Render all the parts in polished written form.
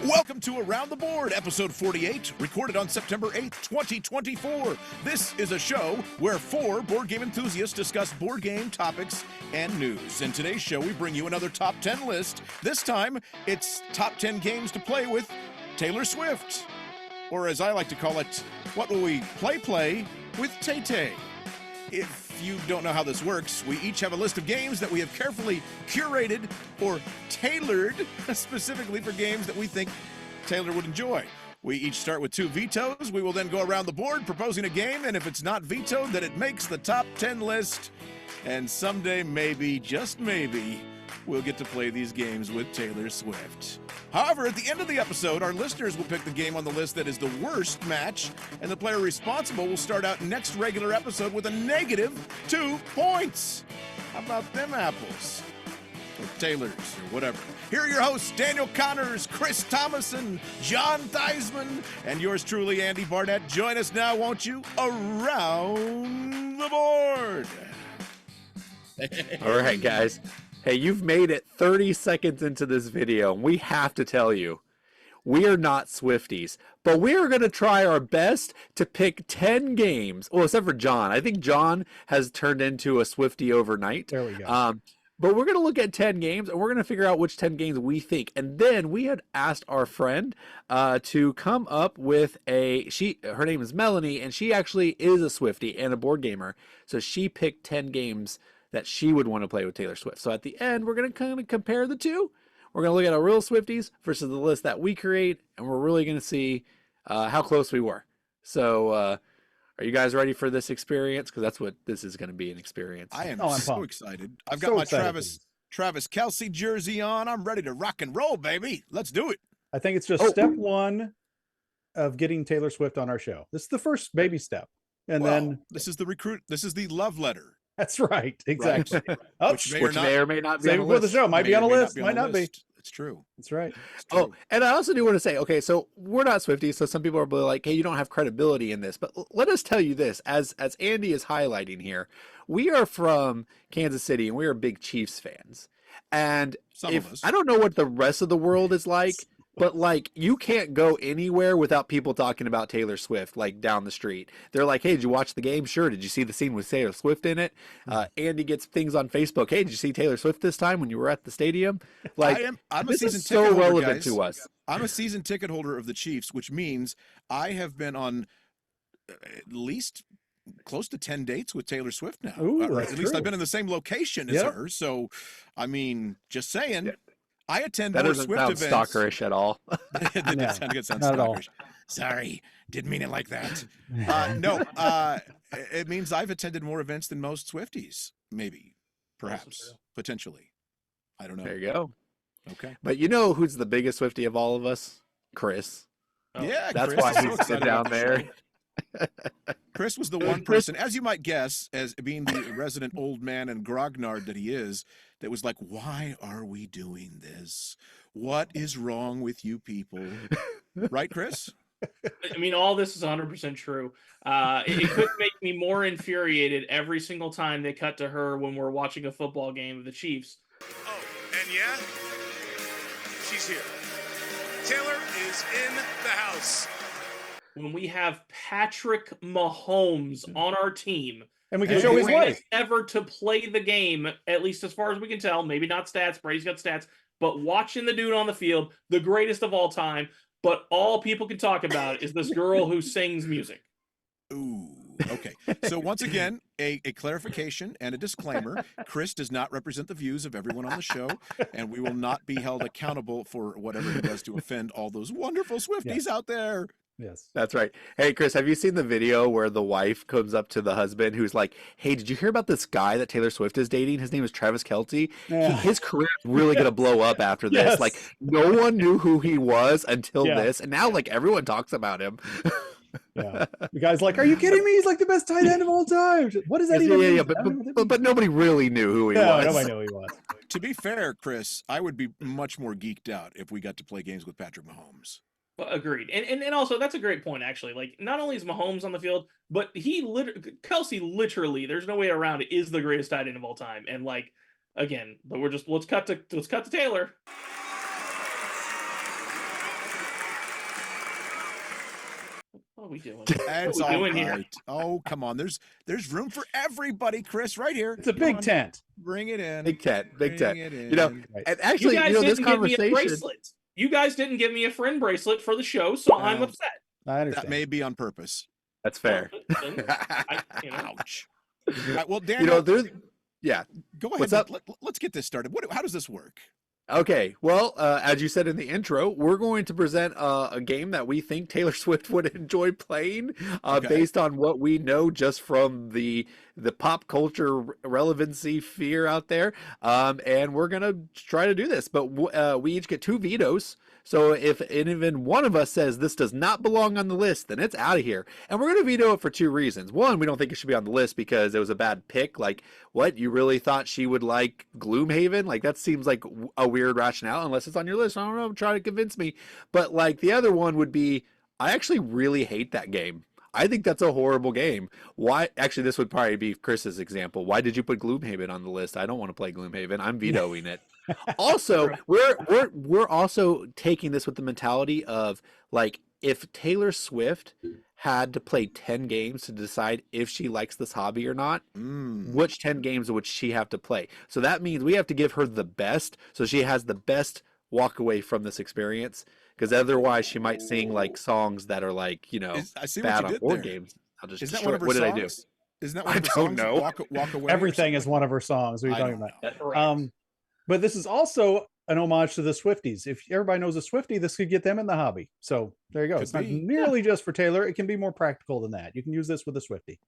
Welcome to Around the Board, episode 48, recorded on September 8th, 2024. This is a show where four board game enthusiasts discuss board game topics and news. In today's show, we bring you another top 10 list. This time, it's top 10 games to play with Taylor Swift. Or as I like to call it, what will we play with Tay-Tay? If you don't know how this works, we each have a list of games that we have carefully curated or tailored specifically for games that we think Taylor would enjoy. We each start with two vetoes. We will then go around the board proposing a game, and if it's not vetoed, then it makes the top 10 list. And someday, maybe, just maybe, we'll get to play these games with Taylor Swift. However, at the end of the episode, our listeners will pick the game on the list that is the worst match, and the player responsible will start out next regular episode with a -2 points. How about them apples? Or Taylors, or whatever. Here are your hosts, Daniel Connors, Chris Thomason, John Theismann, and yours truly, Andy Barnett. Join us now, won't you? Around the board. All right, guys. Hey, you've made it 30 seconds into this video, and we have to tell you, we are not Swifties, but we are going to try our best to pick 10 games. Well, except for John. I think John has turned into a Swiftie overnight. There we go. But we're going to look at 10 games, and we're going to figure out which 10 games we think. And then we had asked our friend to come up with her name is Melanie, and she actually is a Swiftie and a board gamer. So she picked 10 games that she would want to play with Taylor Swift. So at the end, we're going to kind of compare the two. We're going to look at our real Swifties versus the list that we create, and we're really going to see how close we were. So are you guys ready for this experience? Because that's what this is going to be, an experience. I am so excited. I've got my Travis Kelce jersey on. I'm ready to rock and roll, baby. Let's do it. I think it's just step one of getting Taylor Swift on our show. This is the first baby step. And then this is the love letter. That's right. Exactly. Which may or may not be on the list. The show might be on a list. Might not be. It's true. That's right. Oh, and I also do want to say, okay, so we're not Swifties, so some people are like, hey, you don't have credibility in this. But let us tell you this, as Andy is highlighting here, we are from Kansas City, and we are big Chiefs fans. And I don't know what the rest of the world is like, but like you can't go anywhere without people talking about Taylor Swift, like down the street. They're like, hey, did you watch the game? Sure. Did you see the scene with Taylor Swift in it? Andy gets things on Facebook. Hey, did you see Taylor Swift this time when you were at the stadium? Like, I'm a season ticket holder, relevant to us. I'm a season ticket holder of the Chiefs, which means I have been on at least close to 10 dates with Taylor Swift now. Ooh, at least I've been in the same location as her. So, I mean, just saying. I attend more Swift events. That doesn't sound stalkerish at all. That does sound stalkerish. Sorry, didn't mean it like that. It means I've attended more events than most Swifties. Maybe, perhaps, potentially. I don't know. There you go. Okay. But you know who's the biggest Swiftie of all of us? Chris. Oh. Yeah, that's Chris why he's sitting down there. Chris was the one person, as you might guess, as being the resident old man and grognard that he is, that was like, why are we doing this? What is wrong with you people? Right, Chris? I mean, all this is 100% true. It could make me more infuriated every single time they cut to her when we're watching a football game of the Chiefs. Oh, and yeah, she's here. Taylor is in the house. When we have Patrick Mahomes on our team, and we can show his life ever to play the game, at least as far as we can tell, maybe not stats, Brady's got stats, but watching the dude on the field, the greatest of all time, but all people can talk about is this girl who sings music. Ooh, okay. So once again, a clarification and a disclaimer. Chris does not represent the views of everyone on the show, and we will not be held accountable for whatever he does to offend all those wonderful Swifties out there. Yes, that's right. Hey, Chris, have you seen the video where the wife comes up to the husband who's like, hey, did you hear about this guy that Taylor Swift is dating? His name is Travis Kelce. His career is really going to blow up after this. Yes. Like, no one knew who he was until this. And now, like, everyone talks about him. The guy's like, are you kidding me? He's like the best tight end of all time. What does that even mean? But nobody really knew who he was. Nobody knew who he was. To be fair, Chris, I would be much more geeked out if we got to play games with Patrick Mahomes. Well, agreed. And also, that's a great point, actually. Like, not only is Mahomes on the field, but Kelce literally, there's no way around it, is the greatest tight end of all time. And, like, again, but let's cut to Taylor. What are we doing? That's What are all we doing here? right. Oh, come on. There's room for everybody, Chris, right here. It's a Come big on. tent. Bring it in. Big tent, big tent. Bring it in. You know, Right. and You actually, guys this didn't give me a conversation. bracelet. You guys didn't give me a friend bracelet for the show, so I'm Well, upset. I understand. That may be on purpose. That's fair. Then Ouch. All right, well, You Daniel, know, there's. Yeah. go ahead. What's up? Let's get this started. How does this work? Okay, well, as you said in the intro, we're going to present a game that we think Taylor Swift would enjoy playing, Okay. based on what we know just from the pop culture relevancy fear out there. And we're gonna try to do this, but we each get 2 vetoes. So if even one of us says this does not belong on the list, then it's out of here. And we're going to veto it for 2 reasons. One, we don't think it should be on the list because it was a bad pick. Like, what? You really thought she would like Gloomhaven? Like, that seems like a weird rationale unless it's on your list. I don't know. Try to convince me. But like the other one would be, I actually really hate that game. I think that's a horrible game. Why? Actually, this would probably be Chris's example. Why did you put Gloomhaven on the list? I don't want to play Gloomhaven. I'm vetoing it. Also, we're also taking this with the mentality of, like, if Taylor Swift had to play 10 games to decide if she likes this hobby or not, which 10 games would she have to play? So that means we have to give her the best, so she has the best walk away from this experience, because otherwise she might sing like songs that are like, you know, I see bad what on you did board there. games. I'll just Is that destroy one it. of her What songs? did I do? Isn't that one I of her don't songs? know. Walk away. or Everything is something? one of her songs. What are you I talking don't about? That's correct. But this is also an homage to the Swifties. If everybody knows a Swiftie, this could get them in the hobby. So there you go. Could It's not be. nearly just for Taylor. It can be more practical than that. You can use this with a Swiftie.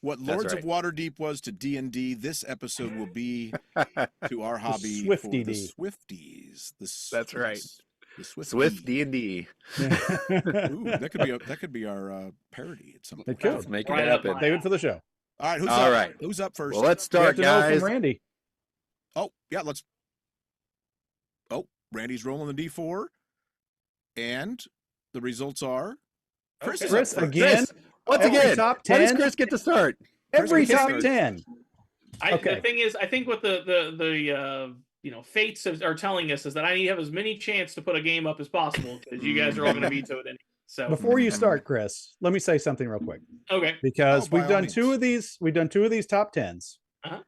What That's Lords right. of Waterdeep was to D&D, this episode will be to our hobby for Swifty the D. Swifties. That's right. The Swifty. Swift D&D. Ooh, that could be our parody at some point. It could. Let's make Right it up happen. my- Save it for the show. All right, who's All up? right. Who's up first? Well, let's We have start, to know guys. from Randy. Oh, yeah, let's. Oh, Randy's rolling the D4, and the results are Chris. Okay. is up Chris, first. again, Chris, once every again, top how does 10? Chris get to start? every Chris, top Chris. 10. Okay. The thing is, I think what the fates are telling us is that I need to have as many chance to put a game up as possible because you guys are all going to veto it anyway. So Before you start, Chris, let me say something real quick. okay, Because Oh, by we've all done means. 2 of these. We've done 2 of these top 10s. Uh-huh.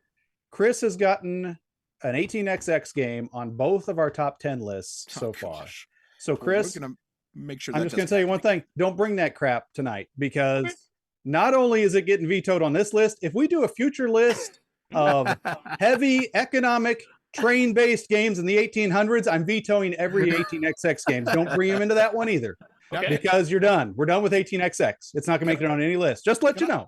Chris has gotten an 18xx game on both of our top 10 lists so Oh, far. gosh. So Well, Chris, we're gonna make sure. I'm that just going to doesn't tell you one happen. thing. Don't bring that crap tonight, because Okay. not only is it getting vetoed on this list, if we do a future list of heavy economic train-based games in the 1800s, I'm vetoing every 18xx game. Don't bring him into that one either, okay. because you're done. We're done with 18xx. It's not going to make it on any list. Just to let you know.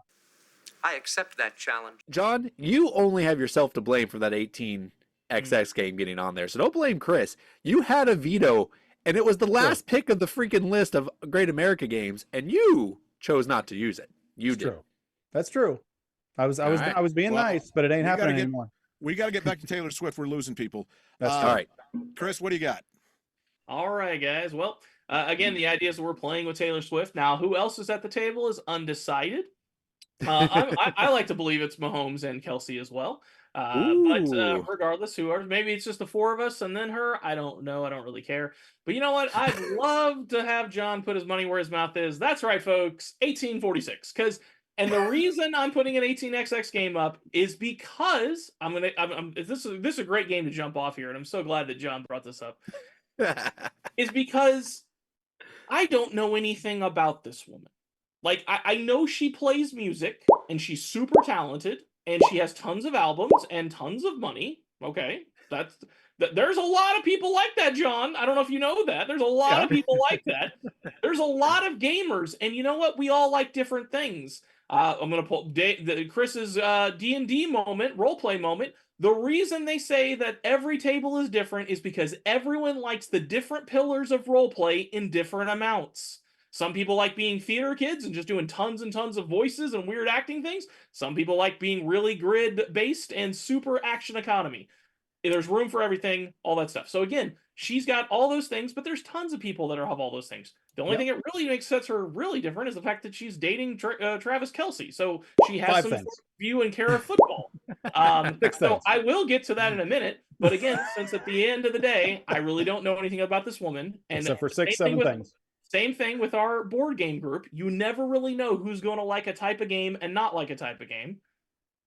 I accept that challenge. John, you only have yourself to blame for that 18xx game getting on there. So don't blame Chris. You had a veto, and it was the last pick of the freaking list of Great America games, and you chose not to use it. You It's did. true. That's true. I was All right. being Well, nice, but it ain't we gotta happening get- anymore. We got to get back to Taylor Swift. We're losing people. That's All right. Chris, what do you got? All right, guys. Well, again, the idea is we're playing with Taylor Swift. Now, who else is at the table is undecided. I like to believe it's Mahomes and Kelsey as well. But Ooh. regardless, who are maybe it's just the 4 of us and then her. I don't know. I don't really care. But you know what? I'd love to have John put his money where his mouth is. That's right, folks. 1846. And the reason I'm putting an 18xx game up is because this is a great game to jump off here, and I'm so glad that John brought this up. Is because I don't know anything about this woman. Like, I know she plays music, and she's super talented, and she has tons of albums and tons of money. Okay, there's a lot of people like that, John. I don't know if you know that. There's a lot of people like that. There's a lot of gamers, and you know what? We all like different things. I'm going to pull Chris's D&D moment, roleplay moment. The reason they say that every table is different is because everyone likes the different pillars of roleplay in different amounts. Some people like being theater kids and just doing tons and tons of voices and weird acting things. Some people like being really grid-based and super action economy. There's room for everything, all that stuff. So again, she's got all those things, but there's tons of people that have all those things. The only thing it really sets her really different is the fact that she's dating Travis Kelce. So she has 5 some things. sort of view and care of football. 6 So things. I will get to that in a minute. But again, since at the end of the day, I really don't know anything about this woman. And Except for 6, same thing 7 things. Same thing with our board game group. You never really know who's going to like a type of game and not like a type of game.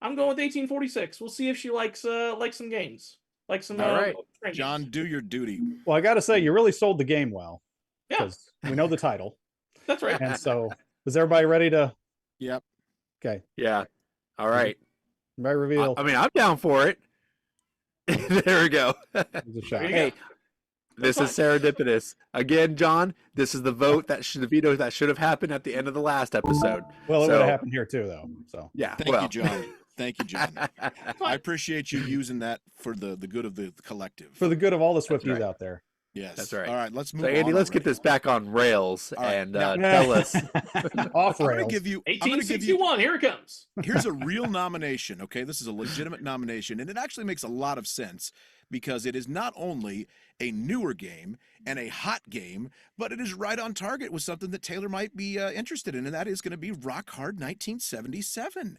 I'm going with 1846. We'll see if she likes some games. Like some All right. John, games. do your duty. Well, I got to say, you really sold the game well. Yeah. Because we know the title. That's right. And so, is everybody ready to? Yep. Okay. Yeah. All right. Everybody reveal. I mean, I'm down for it. There we go. There's a shot. There you Hey, go. this That's is serendipitous. Again, John, this is the vote the veto that should have happened at the end of the last episode. Well, it So- would have happened here too, though. So Yeah. Thank you, John. Thank you, John. I appreciate you using that for the good of the collective. for the good of all the Swifties right. out there. Yes. That's right. All right, let's move So, on. Andy, let's get already. this back on rails All right, and now- tell us. Off I'm gonna rails. give you. I'm gonna give you. 1861. Here it comes. Here's a real nomination. Okay, this is a legitimate nomination, and it actually makes a lot of sense because it is not only a newer game and a hot game, but it is right on target with something that Taylor might be interested in, and that is going to be Rock Hard 1977.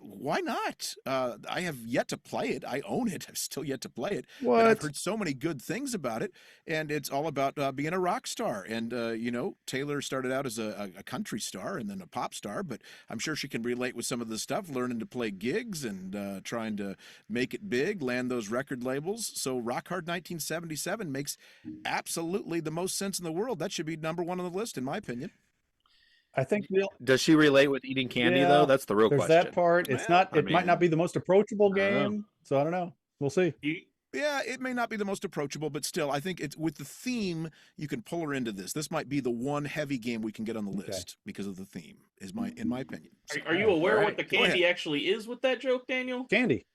Why not? I have yet to play it. I own it. I've still yet to play it. But I've What? heard so many good things about it, and it's all about being a rock star. And you know, Taylor started out as a country star and then a pop star, but I'm sure she can relate with some of the stuff, learning to play gigs and trying to make it big, land those record labels. So Rock Hard 1977 makes absolutely the most sense in the world. That should be number one on the list, in my opinion. I think we'll, Does she relate with eating candy, Yeah, though? That's the real there's question. that part. It's Well, not. I It might mean, not be the most approachable I don't know. game. So I don't know. We'll see. Yeah, it may not be the most approachable, but still, I think it's with the theme, you can pull her into this. This might be the one heavy game we can get on the list because of the theme, in my opinion. Are you aware All what the right, go candy actually is with that joke, Daniel? Candy.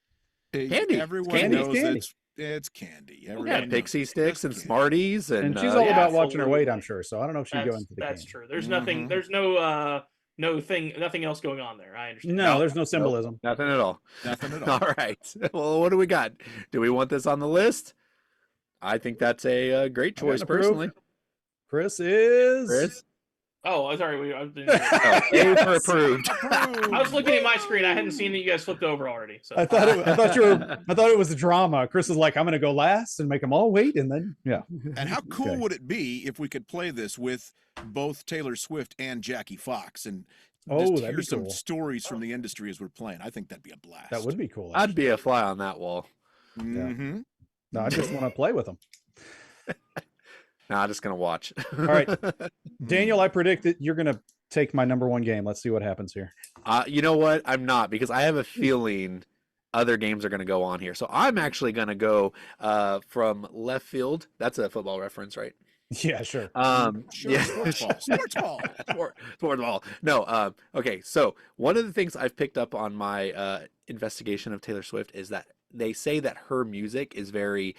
Candy. Everyone Candy. knows Candy. it's candy. Yeah, Everyone knows pixie it. sticks It's and candy. Smarties, And and she's all yeah, about watching her weight, absolutely. I'm sure. So I don't know if she'd go into the That's candy. true. There's Mhm. nothing. There's nothing else going on there. I understand. No, there's no symbolism. nothing at all. Nothing at all. All right. Well, what do we got? Do we want this on the list? I think that's a great I gotta choice, approve. personally. Chris is. Chris? Oh, sorry. I Oh, A for approved. I was looking at my screen. I hadn't seen that you guys flipped over already. So I thought it was a drama. Chris is like, I'm gonna go last and make them all wait, and then yeah. And how cool Okay. would it be if we could play this with both Taylor Swift and Jackie Fox and Oh, just that'd hear be some cool. stories from the industry as we're playing? I think that'd be a blast. That would be cool. I'd be a fly on that wall. Mm-hmm. No, I just want to play with them. No, I'm just going to watch. All right. Daniel, I predict that you're gonna take my number one game. Let's see what happens here. You know what? I'm not, because I have a feeling other games are going to go on here. So I'm actually going to go from left field. That's a football reference, right? Yeah, sure. Sure, yeah. sports ball. Sports ball. Sports ball. No. Okay. So one of the things I've picked up on my investigation of Taylor Swift is that they say that her music is very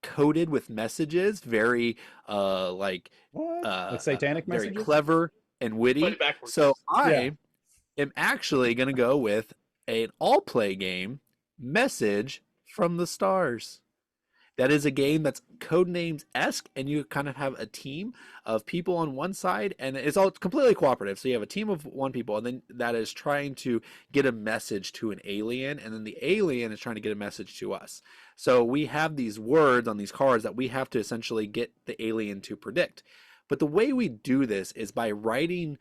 coded with messages, very like What? Satanic very messages? clever and Put witty. it backwards. So I Yeah. am actually going to go with an all-play game, Message from the Stars. That is a game that's Codenames-esque, and you kind of have a team of people on one side, and it's all completely cooperative. So you have a team of one people, and then that is trying to get a message to an alien, and then the alien is trying to get a message to us. So we have these words on these cards that we have to essentially get the alien to predict. But the way we do this is by writing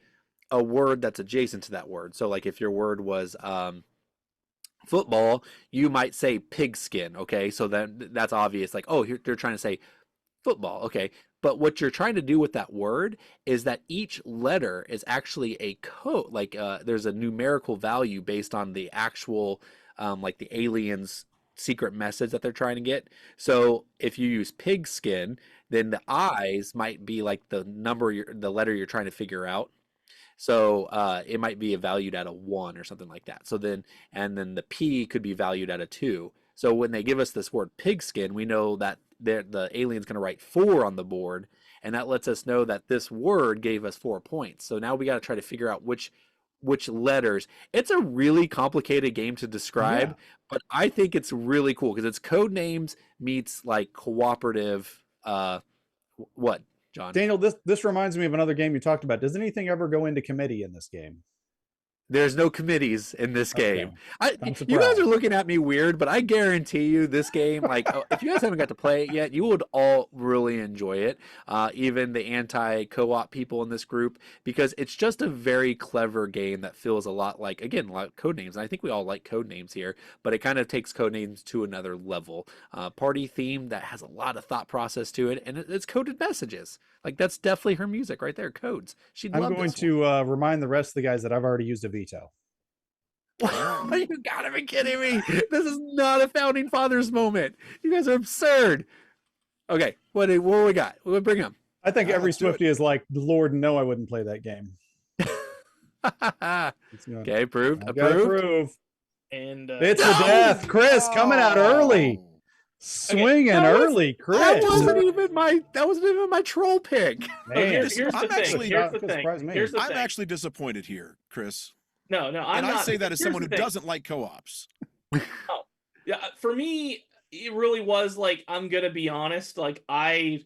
a word that's adjacent to that word. So like if your word was football, you might say pigskin. Okay, so that's obvious. Like, oh, they're trying to say football. Okay, but what you're trying to do with that word is that each letter is actually a code. Like there's a numerical value based on the actual like the alien's secret message that they're trying to get. So if you use pigskin, then the I's might be like the letter you're trying to figure out. So it might be valued at a 1 or something like that. So then the P could be valued at a 2. So when they give us this word pigskin, we know that the alien's going to write 4 on the board, and that lets us know that this word gave us 4 points. So now we got to try to figure out which letters. It's a really complicated game to describe, but I think it's really cool because it's code names meets like cooperative. What, John? Daniel, this reminds me of another game you talked about. Does anything ever go into committee in this game? There's no committees in this game. I'm You guys surprised. are looking at me weird, but I guarantee you this game, like, if you guys haven't got to play it yet, you would all really enjoy it. Even the anti-co-op people in this group, because it's just a very clever game that feels a lot like, again, a lot of Codenames. And I think we all like Codenames here, but it kind of takes Codenames to another level. Party theme that has a lot of thought process to it, and it's coded messages. Like, that's definitely her music right there, codes. She'd love I'm going this one. to remind the rest of the guys that I've already used a veto. You gotta be kidding me. This is not a founding fathers moment. You guys are absurd. Okay, what do we got? We'll bring them. I think every let's do it. Swifty is like, Lord, no, I wouldn't play that game. Okay, approved. I gotta Approved. approve. And It's the death. Chris coming out early. Oh. Swinging That was- early, Chris. That wasn't even my troll pick. so Man, here's the I'm thing. actually- Here's the that thing. surprised me. Here's the I'm thing. actually disappointed here, Chris. No, I'm And not. I say that as Here's someone the who thing. doesn't like co-ops. Yeah, for me, it really was like, I'm gonna be honest, like I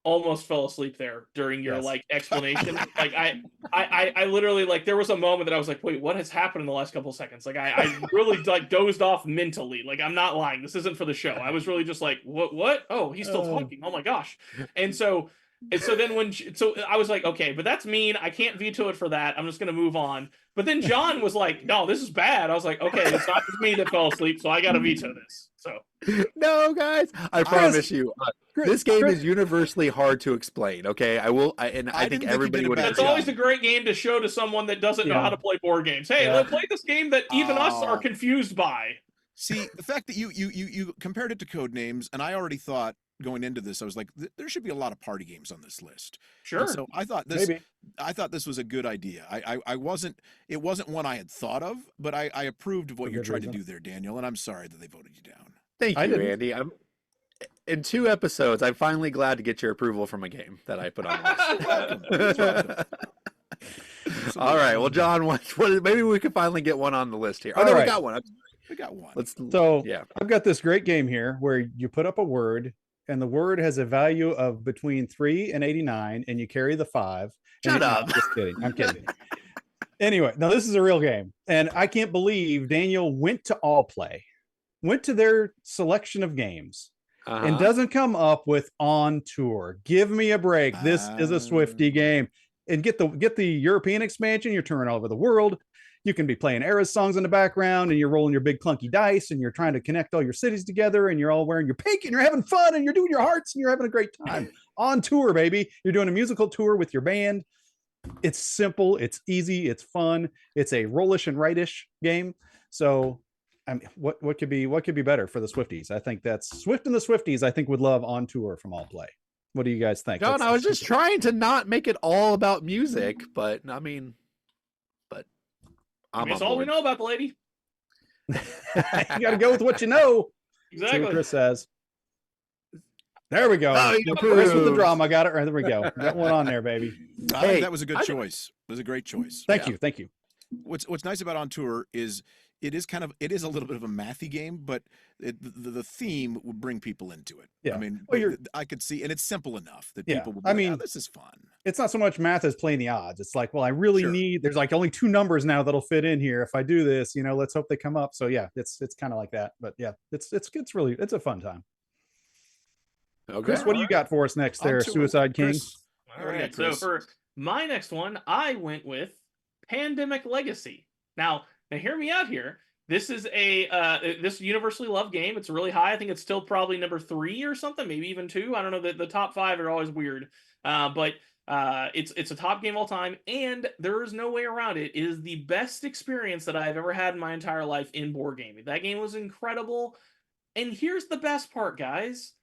almost fell asleep there during your Yes. like explanation. Like I literally, like, there was a moment that I was like, wait, what has happened in the last couple of seconds? Like I really like dozed off mentally. Like, I'm not lying. This isn't for the show. I was really just like, what? Oh, he's still talking. Oh my gosh. And so then so I was like, okay, but that's mean. I can't veto it for that. I'm just gonna move on. But then John was like, no, this is bad. I was like, okay, it's not just me that fell asleep, so I gotta veto this. So No, guys, I promise you, this game is universally hard to explain. Okay, I didn't think think you everybody did a would. bad that's job. always a great game to show to someone that doesn't know Yeah. how to play board games. Hey, Yeah. let's play this game that even us Oh. are confused by. See, the fact that you compared it to Codenames, and I already thought going into this, I was like, there should be a lot of party games on this list. Sure. And so I thought this. Maybe. I thought this was a good idea. I wasn't. It wasn't one I had thought of, but I approved of what For you're good trying to reason. do there, Daniel. And I'm sorry that they voted you down. Thank I you, didn't. Andy. In 2 episodes, I'm finally glad to get your approval from a game that I put on the list. All right, well, John, maybe we can finally get one on the list here. Oh, All no, we right. got one. We got one. So Yeah. I've got this great game here where you put up a word and the word has a value of between 3 and 89 and you carry the 5. Shut No, up. I'm just kidding. I'm kidding. Anyway, now this is a real game. And I can't believe Daniel went to All Play, went to their selection of games, and doesn't come up with On Tour. Give me a break. This is a Swifty game. And get the European expansion. You're touring all over the world. You can be playing Era's songs in the background, and you're rolling your big clunky dice, and you're trying to connect all your cities together, and you're all wearing your pink, and you're having fun, and you're doing your hearts, and you're having a great time. On tour, baby. You're doing a musical tour with your band. It's simple, it's easy, it's fun. It's a rollish and rightish game. So, I mean, what could be better for the Swifties? I think that's Swift and the Swifties. I think would love On Tour from All Play. What do you guys think? John, I was just trying to not make it all about music, but I mean, I'm That's on all we board. know about the lady. you got to go with what you know. See what Exactly. Chris says. There we go. Oh, you Chris with the approved. drama. Got it. Right, there we go. Got one on there, baby. I Hey, think that was a good I- choice. It was a great choice. Thank Yeah. you. Thank you. What's nice about On Tour is it is a little bit of a mathy game, but the theme would bring people into it. Yeah. I mean, Well, I could see, and it's simple enough that Yeah. people will be I like, mean, "Oh, this is fun." It's not so much math as playing the odds. It's like, well, I really Sure. need, there's like only 2 numbers now that'll fit in here. If I do this, let's hope they come up. So yeah, it's kind of like that. But yeah, it's a fun time. Okay. Chris, what do you got for us next On there, Tour. Suicide King? Chris, All what do you right. got, So Chris? for my next one, I went with Pandemic Legacy. Now hear me out here. This is this universally loved game. It's really high. I think it's still probably number 3 or something, maybe even 2. I don't know. The top 5 are always weird. But it's a top game of all time, and there is no way around it. It is the best experience that I've ever had in my entire life in board gaming. That game was incredible. And here's the best part, guys.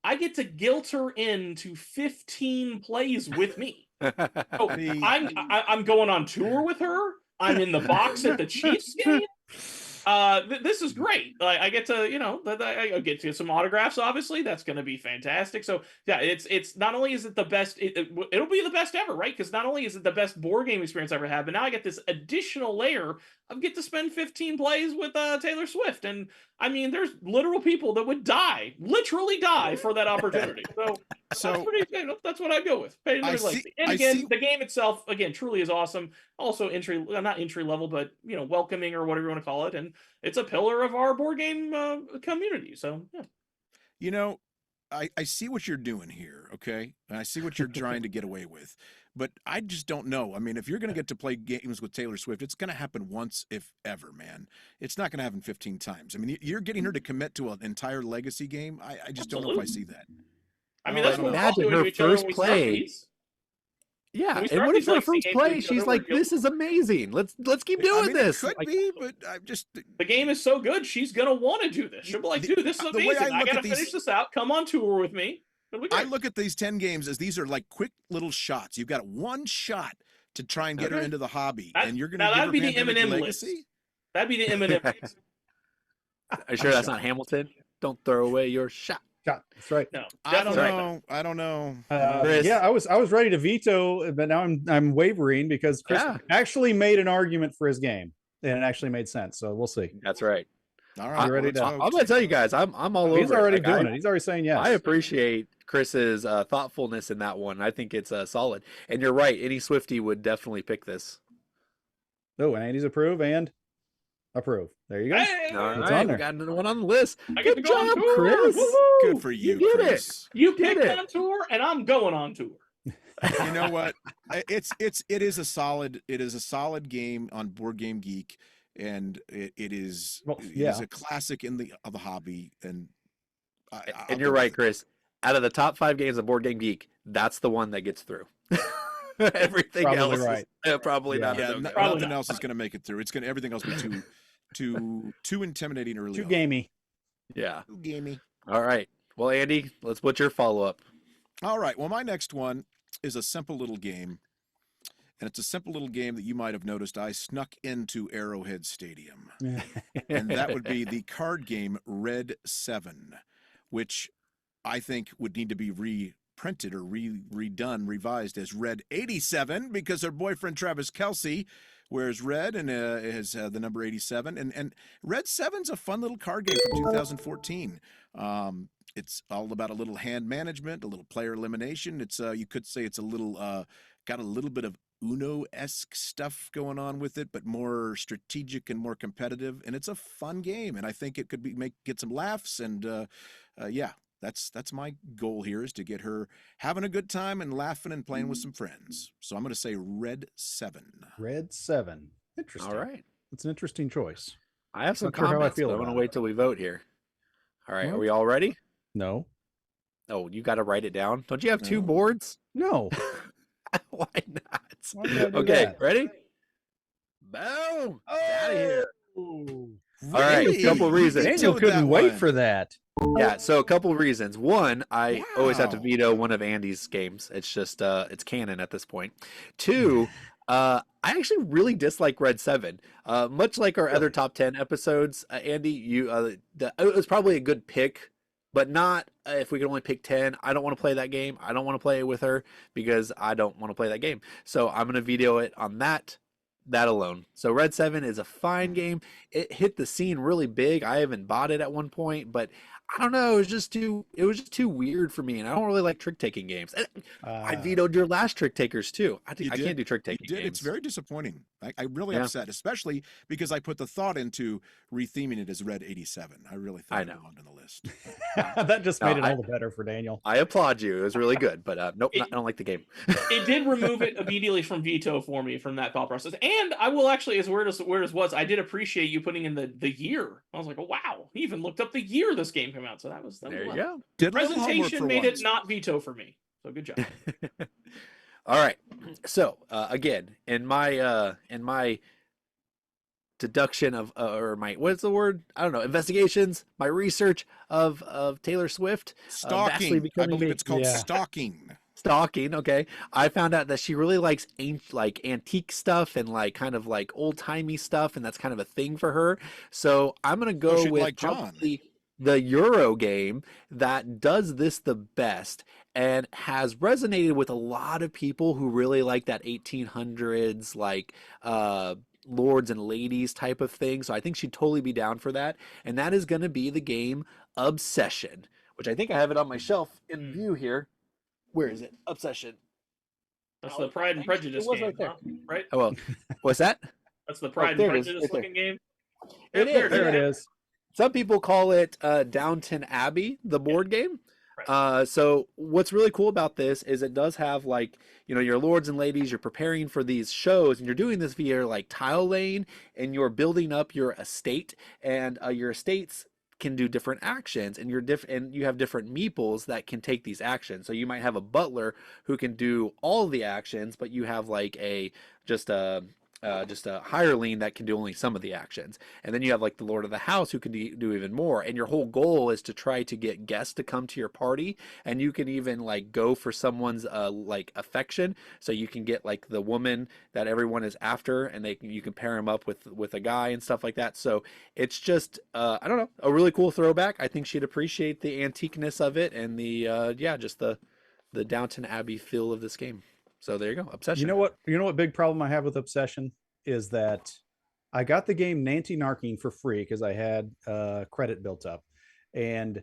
I get to guilt her into 15 plays with me. Oh, I'm going on tour with her. I'm in the box at the Chiefs game. This is great. I get to, I get to get some autographs. Obviously, that's going to be fantastic. So yeah, it's not only is it the best, it'll be the best ever, right? Because not only is it the best board game experience I ever had, but now I get this additional layer get to spend 15 plays with Taylor Swift. And I mean, there's literal people that would literally die for that opportunity. So that's what I go with. Pay another legacy. And again, the game itself, again, truly is awesome. Also not entry level, but welcoming or whatever you want to call it. And it's a pillar of our board game community. So yeah. I see what you're doing here, okay? And I see what you're trying to get away with. But I just don't know. I mean, if you're going to get to play games with Taylor Swift, it's going to happen once, if ever, man. It's not going to happen 15 times. I mean, you're getting her to commit to an entire legacy game. I just don't know if I see that. I mean, that's what we're imagine her first play. Yeah, and what if her first play? She's like, "This is amazing. Let's keep doing this." It could be, but I just the game is so good. She's gonna want to do this. She'll be like, "Dude, this is amazing. I gotta finish this out. Come on tour with me." I look at these 10 games as these are like quick little shots. You've got one shot to try and get her into the hobby, and you're gonna that'd be the Eminem list. That'd be the Eminem list. Are you sure that's not Hamilton? Don't throw away your shot. That's right. No, I don't know. Yeah, I was ready to veto, but now I'm wavering because Chris actually made an argument for his game, and it actually made sense. So we'll see. That's right. All right, ready to? I'm gonna tell you guys, I'm all over. He's already doing it. He's already saying yes. I appreciate Chris's thoughtfulness in that one. I think it's solid. And you're right. Any Swifty would definitely pick this. Oh, Andy's approve. There you go. Hey, all right, we got another one on the list. Good job, Chris. Woo-hoo. Good for you, Chris. You picked on tour, and I'm going on tour. You know what? It is a solid game on Board Game Geek, and it is a classic in the hobby. And you're right, Chris. Out of the top 5 games of Board Game Geek, that's the one that gets through. Everything probably else, right. Probably not. Yeah, nothing else is going to make it through. Everything else will be too intimidating early. Too gamey. Yeah. Too gamey. All right. Well, Andy, what's your follow-up? All right. Well, my next one is a simple little game. And it's a simple little game that you might have noticed I snuck into Arrowhead Stadium. And that would be the card game Red 7, which I think would need to be reprinted or redone, revised as Red 87, because her boyfriend Travis Kelce wears red and has the number 87. And Red 7's a fun little card game from 2014. It's all about a little hand management, a little player elimination. It's you could say it's a little got a little bit of Uno-esque stuff going on with it, but more strategic and more competitive. And it's a fun game, and I think it could get some laughs. And that's my goal here, is to get her having a good time and laughing and playing with some friends. So I'm going to say Red 7. Red 7. Interesting. All right. It's an interesting choice. I have some Not sure how I comments, feel but I want to about wait it. till we vote here. All right. What? Are we all ready? No. Oh, you got to write it down. Don't you have 2 No. boards? No. Why not? Why would I do Okay, that? ready? Boom! Out of here. Oh. All right, Really? couple reasons. Daniel Vetoed couldn't that wait one. for that. Yeah, so a couple of reasons. One, I always have to Wow. veto one of Andy's games. It's just it's canon at this point. 2, I actually really dislike Red 7. Much like our other top 10 episodes, Andy, it was probably a good pick, but not if we could only pick 10. I don't want to play that game. I don't want to play it with her because I don't want to play that game. So I'm going to veto it on that alone. So Red 7 is a fine game. It hit the scene really big. I even bought it at one point, but I don't know. It was just too weird for me, and I don't really like trick taking games. And I vetoed your last trick takers too. I can't do trick taking games. It's very disappointing. I really Yeah. upset, especially because I put the thought into retheming it as Red 87. I really thought I it know. belonged on the list. That just No, made it all the better for Daniel. I applaud you. It was really good, but nope, I don't like the game. It did remove it immediately from veto for me from that thought process. And I will actually, as weird as was, I did appreciate you putting in the year. I was like, oh, wow, he even looked up the year this game came out. So that was There you wow. go. Did a little homework Presentation for made once. it not veto for me. So good job. All right. So again, in my deduction of or my what's the word? I don't know. Investigations, my research of Taylor Swift, vastly Stalking. I becoming believe me- it's called Yeah. stalking. stalking. Okay, I found out that she really likes antique stuff and kind of old timey stuff, and that's kind of a thing for her. So I'm gonna go she'd with like John. probably the Euro game that does this the best and has resonated with a lot of people who really like that 1800s lords and ladies type of thing. So I think she'd totally be down for that. And that is going to be the game Obsession, which I think I have it on my shelf in view here. Where is it? Obsession. That's the Pride and Prejudice game, right there. huh? Right? Oh, well, what's that? That's the Pride and there it is, Prejudice right looking game. It There is. There it is. Some people call it Downton Abbey, the board game. Right. So what's really cool about this is it does have like, your lords and ladies, you're preparing for these shows and you're doing this via like tile laying and you're building up your estate, and your estates can do different actions, and and you have different meeples that can take these actions. So you might have a butler who can do all the actions, but you have like just a hireling that can do only some of the actions. And then you have like the lord of the house who can do even more. And your whole goal is to try to get guests to come to your party. And you can even like go for someone's like affection. So you can get like the woman that everyone is after, and you can pair him up with a guy and stuff like that. So it's just, I don't know, a really cool throwback. I think she'd appreciate the antiqueness of it and just the Downton Abbey feel of this game. So there you go, Obsession. You know what big problem I have with Obsession is that I got the game Nancy Narking for free because I had credit built up, and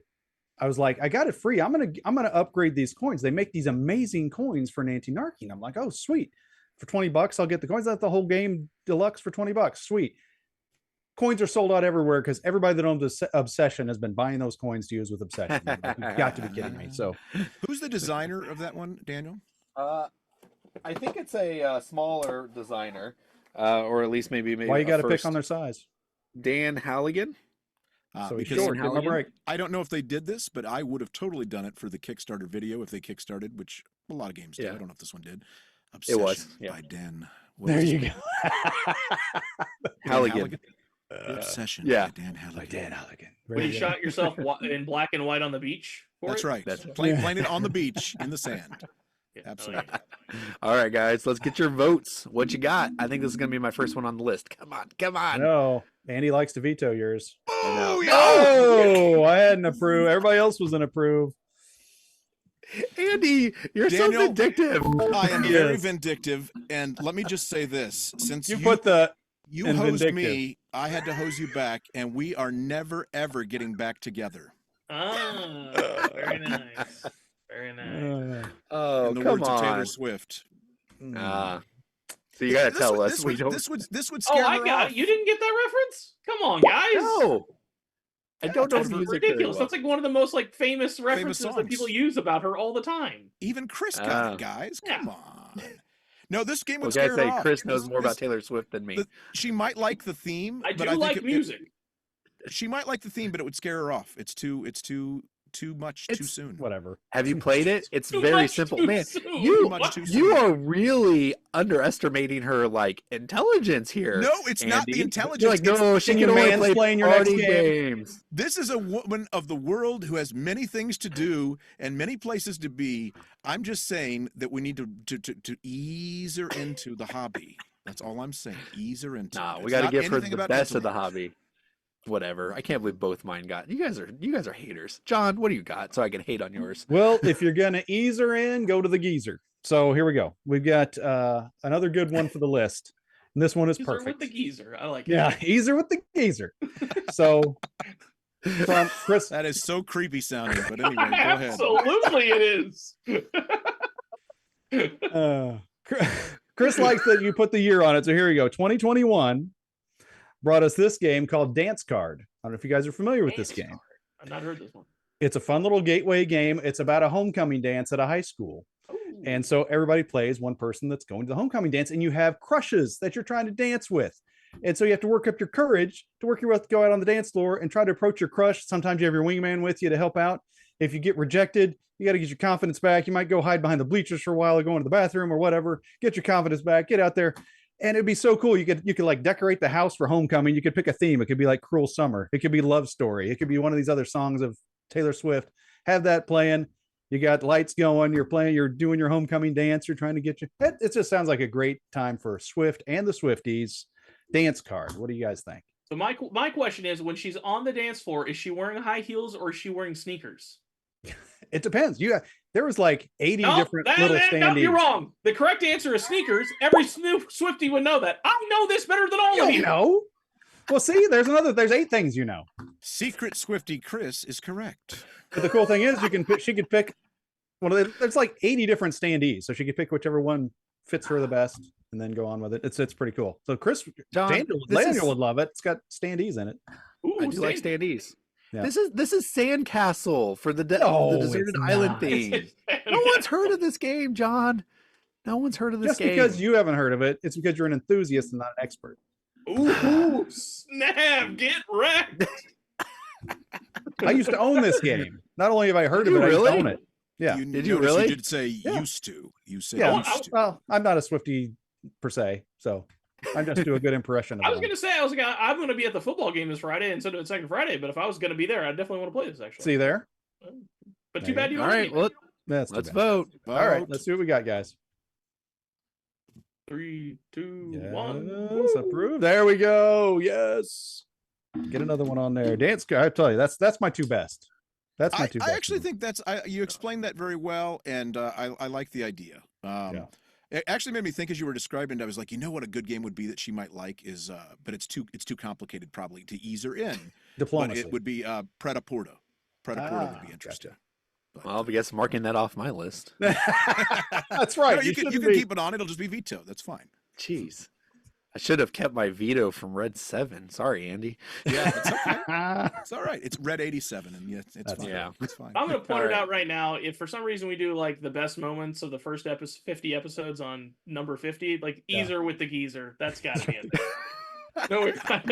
I was like, I got it free. I'm gonna upgrade these coins. They make these amazing coins for Nancy Narking. I'm like, oh sweet, for $20 I'll get the coins. That's the whole game deluxe for $20. Sweet. Coins are sold out everywhere because everybody that owns Obsession has been buying those coins to use with Obsession. You've got to be kidding me. So, Who's the designer of that one, Daniel? I think it's a smaller designer, or at least maybe. Why you got to pick on their size? Dan Halligan. So he's because short. Give him a break. I don't know if they did this, but I would have totally done it for the Kickstarter video if they kickstarted, which a lot of games did. Yeah. I don't know if this one did. Obsession It was, yeah. by Dan. There you go. Halligan. Obsession yeah. by Dan Halligan. Dan Halligan. When you shot yourself in black and white on the beach. That's right. That's Playing it on the beach in the sand. Yeah, Absolutely. All right, guys, let's get your votes. What you got? I think this is going to be my first one on the list. Come on. No, Andy likes to veto yours. Oh, No, I hadn't approved. Everybody else was in approve. Andy, you're Daniel, so vindictive. I am very Yes. vindictive, and let me just say this: since You put the you in hosed vindictive. me, I had to hose you back, and we are never ever getting back together. Ah, very nice. Very nice. Oh, in the come words of Taylor on. Swift. So you got to This tell would- us. This We would, don't. this would Oh, scare I her got off. it. You didn't get that reference? Come on, guys. No. I don't know That's the music very ridiculous. well. That's like one of the most like famous references that songs. people use about her all the time. Even Chris got Ah. it, guys. Yeah. Come on. No, this game would Well, scare guys say her off. Chris knows This- more about this- Taylor Swift than me. She might like the theme. I but do think like music. She might like the theme, but it would scare her off. It's too much too It's- soon. whatever. Have you played it? It's Too very much simple, too man. soon. You Much too soon. you are really underestimating her like intelligence here. No, it's not the Andy. intelligence. You're like, it's- no, she Can can you only play mansplain your next party game? games. This is a woman of the world who has many things to do and many places to be. I'm just saying that we need to ease her into the hobby. That's all I'm saying. Ease her into. Nah, it. we It's got to not give her anything the about best of the intellect. hobby. Whatever. I can't believe both mine got. You guys are haters. John, what do you got? So I can hate on yours. Well, if you're gonna ease her in, go to the geezer. So here we go. We've got another good one for the list. And this one is Geezer perfect. with the geezer. I like it. Yeah, ease her with the geezer. So from Chris, That is so creepy sounding. But anyway, go ahead. Absolutely, it is. Chris likes that you put the year on it. So here we go. 2021 brought us this game called Dance Card. I don't know if you guys are familiar with this Dance game. card. I've not heard this one. It's a fun little gateway game. It's about a homecoming dance at a high school. Ooh. And so everybody plays one person that's going to the homecoming dance, and you have crushes that you're trying to dance with. And so you have to work up your courage to work your way to go out on the dance floor and try to approach your crush. Sometimes you have your wingman with you to help out. If you get rejected, you got to get your confidence back. You might go hide behind the bleachers for a while or go into the bathroom or whatever. Get your confidence back. Get out there. And it'd be so cool. You could like decorate the house for homecoming. You could pick a theme. It could be like Cruel Summer. It could be Love Story. It could be one of these other songs of Taylor Swift. Have that playing. You got lights going. You're playing. You're doing your homecoming dance. You're trying to get your. It just sounds like a great time for Swift and the Swifties. Dance Card. What do you guys think? So my question is, when she's on the dance floor, is she wearing high heels or is she wearing sneakers? It depends. There was like 80 different little standees. No, you're wrong. The correct answer is sneakers. Every Swifty would know that. I know this better than all of you. Know. Well, see, there's 8 things you know. Secret Swifty Chris is correct. But the cool thing is, she could pick one of the. There's like 80 different standees, so she could pick whichever one fits her the best, and then go on with it. It's pretty cool. So Chris, Daniel would love it. It's got standees in it. Ooh, I do like standees. Yeah. This is Sandcastle for the deserted island theme. No one's heard of this game, John. No one's heard of this game. Just because you haven't heard of it, it's because you're an enthusiast and not an expert. Ooh, snap! Get wrecked. I used to own this game. Not only have I heard of it, I used to own it. Yeah. Did you really? You did say used to. You said used to. Well, I'm not a Swifty per se, so I'm just do a good impression of it. I was going to say, I'm going to be at the football game this Friday instead of the second Friday, but if I was going to be there, I definitely want to play this, actually. See there? But too bad you don't. All right, well, let's vote. All right, let's see what we got, guys. 3, 2, 1. Yes, approved. There we go. Yes. Get another one on there. Dance. I tell you, that's my 2 best. That's my 2 best. I actually think you explained that very well, and I like the idea. It actually made me think as you were describing it. I was like, what a good game would be that she might like is, but it's too complicated probably to ease her in. Diplomacy. But it would be Pret-a-Porter. Pret-a-Porter would be interesting. Gotcha. Well, I guess marking that off my list. That's right. No, you can keep it on. It'll just be veto. That's fine. Jeez. I should have kept my veto from Red 7. Sorry, Andy. Yeah, it's okay. It's all right. It's Red 87, and it's fine. Yeah, it's fine. I'm going to point it out right now. If for some reason we do like the best moments of the first 50 episodes on number 50, like Easer with the geezer, that's got to be in there. No, we're not.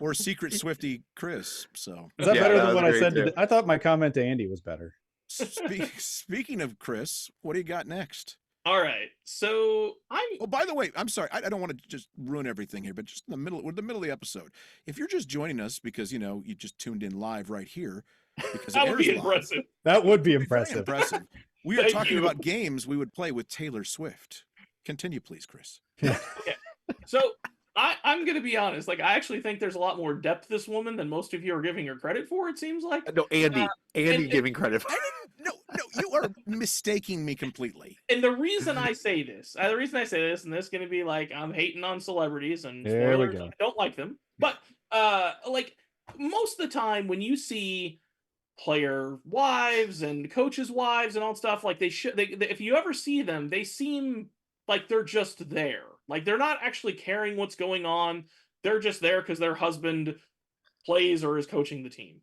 Or Secret Swifty Chris. So is that better than what I said? I thought my comment to Andy was better. Speaking of Chris, what do you got next? All right, so Oh, by the way, I'm sorry. I don't want to just ruin everything here, but just in the middle of the episode, if you're just joining us because you just tuned in live right here, because that would be impressive. Live, that would be impressive. We are talking about games we would play with Taylor Swift. Continue, please, Chris. Yeah. Okay. So I'm going to be honest. Like, I actually think there's a lot more depth to this woman than most of you are giving her credit for. It seems like. No, Andy giving credit. No, you are mistaking me completely. And the reason I say this, and this is going to be like I'm hating on celebrities, and there we spoilers, go. I don't like them. But like most of the time, when you see player wives and coaches' wives and all stuff, like if you ever see them, they seem like they're just there. Like they're not actually caring what's going on. They're just there because their husband plays or is coaching the team.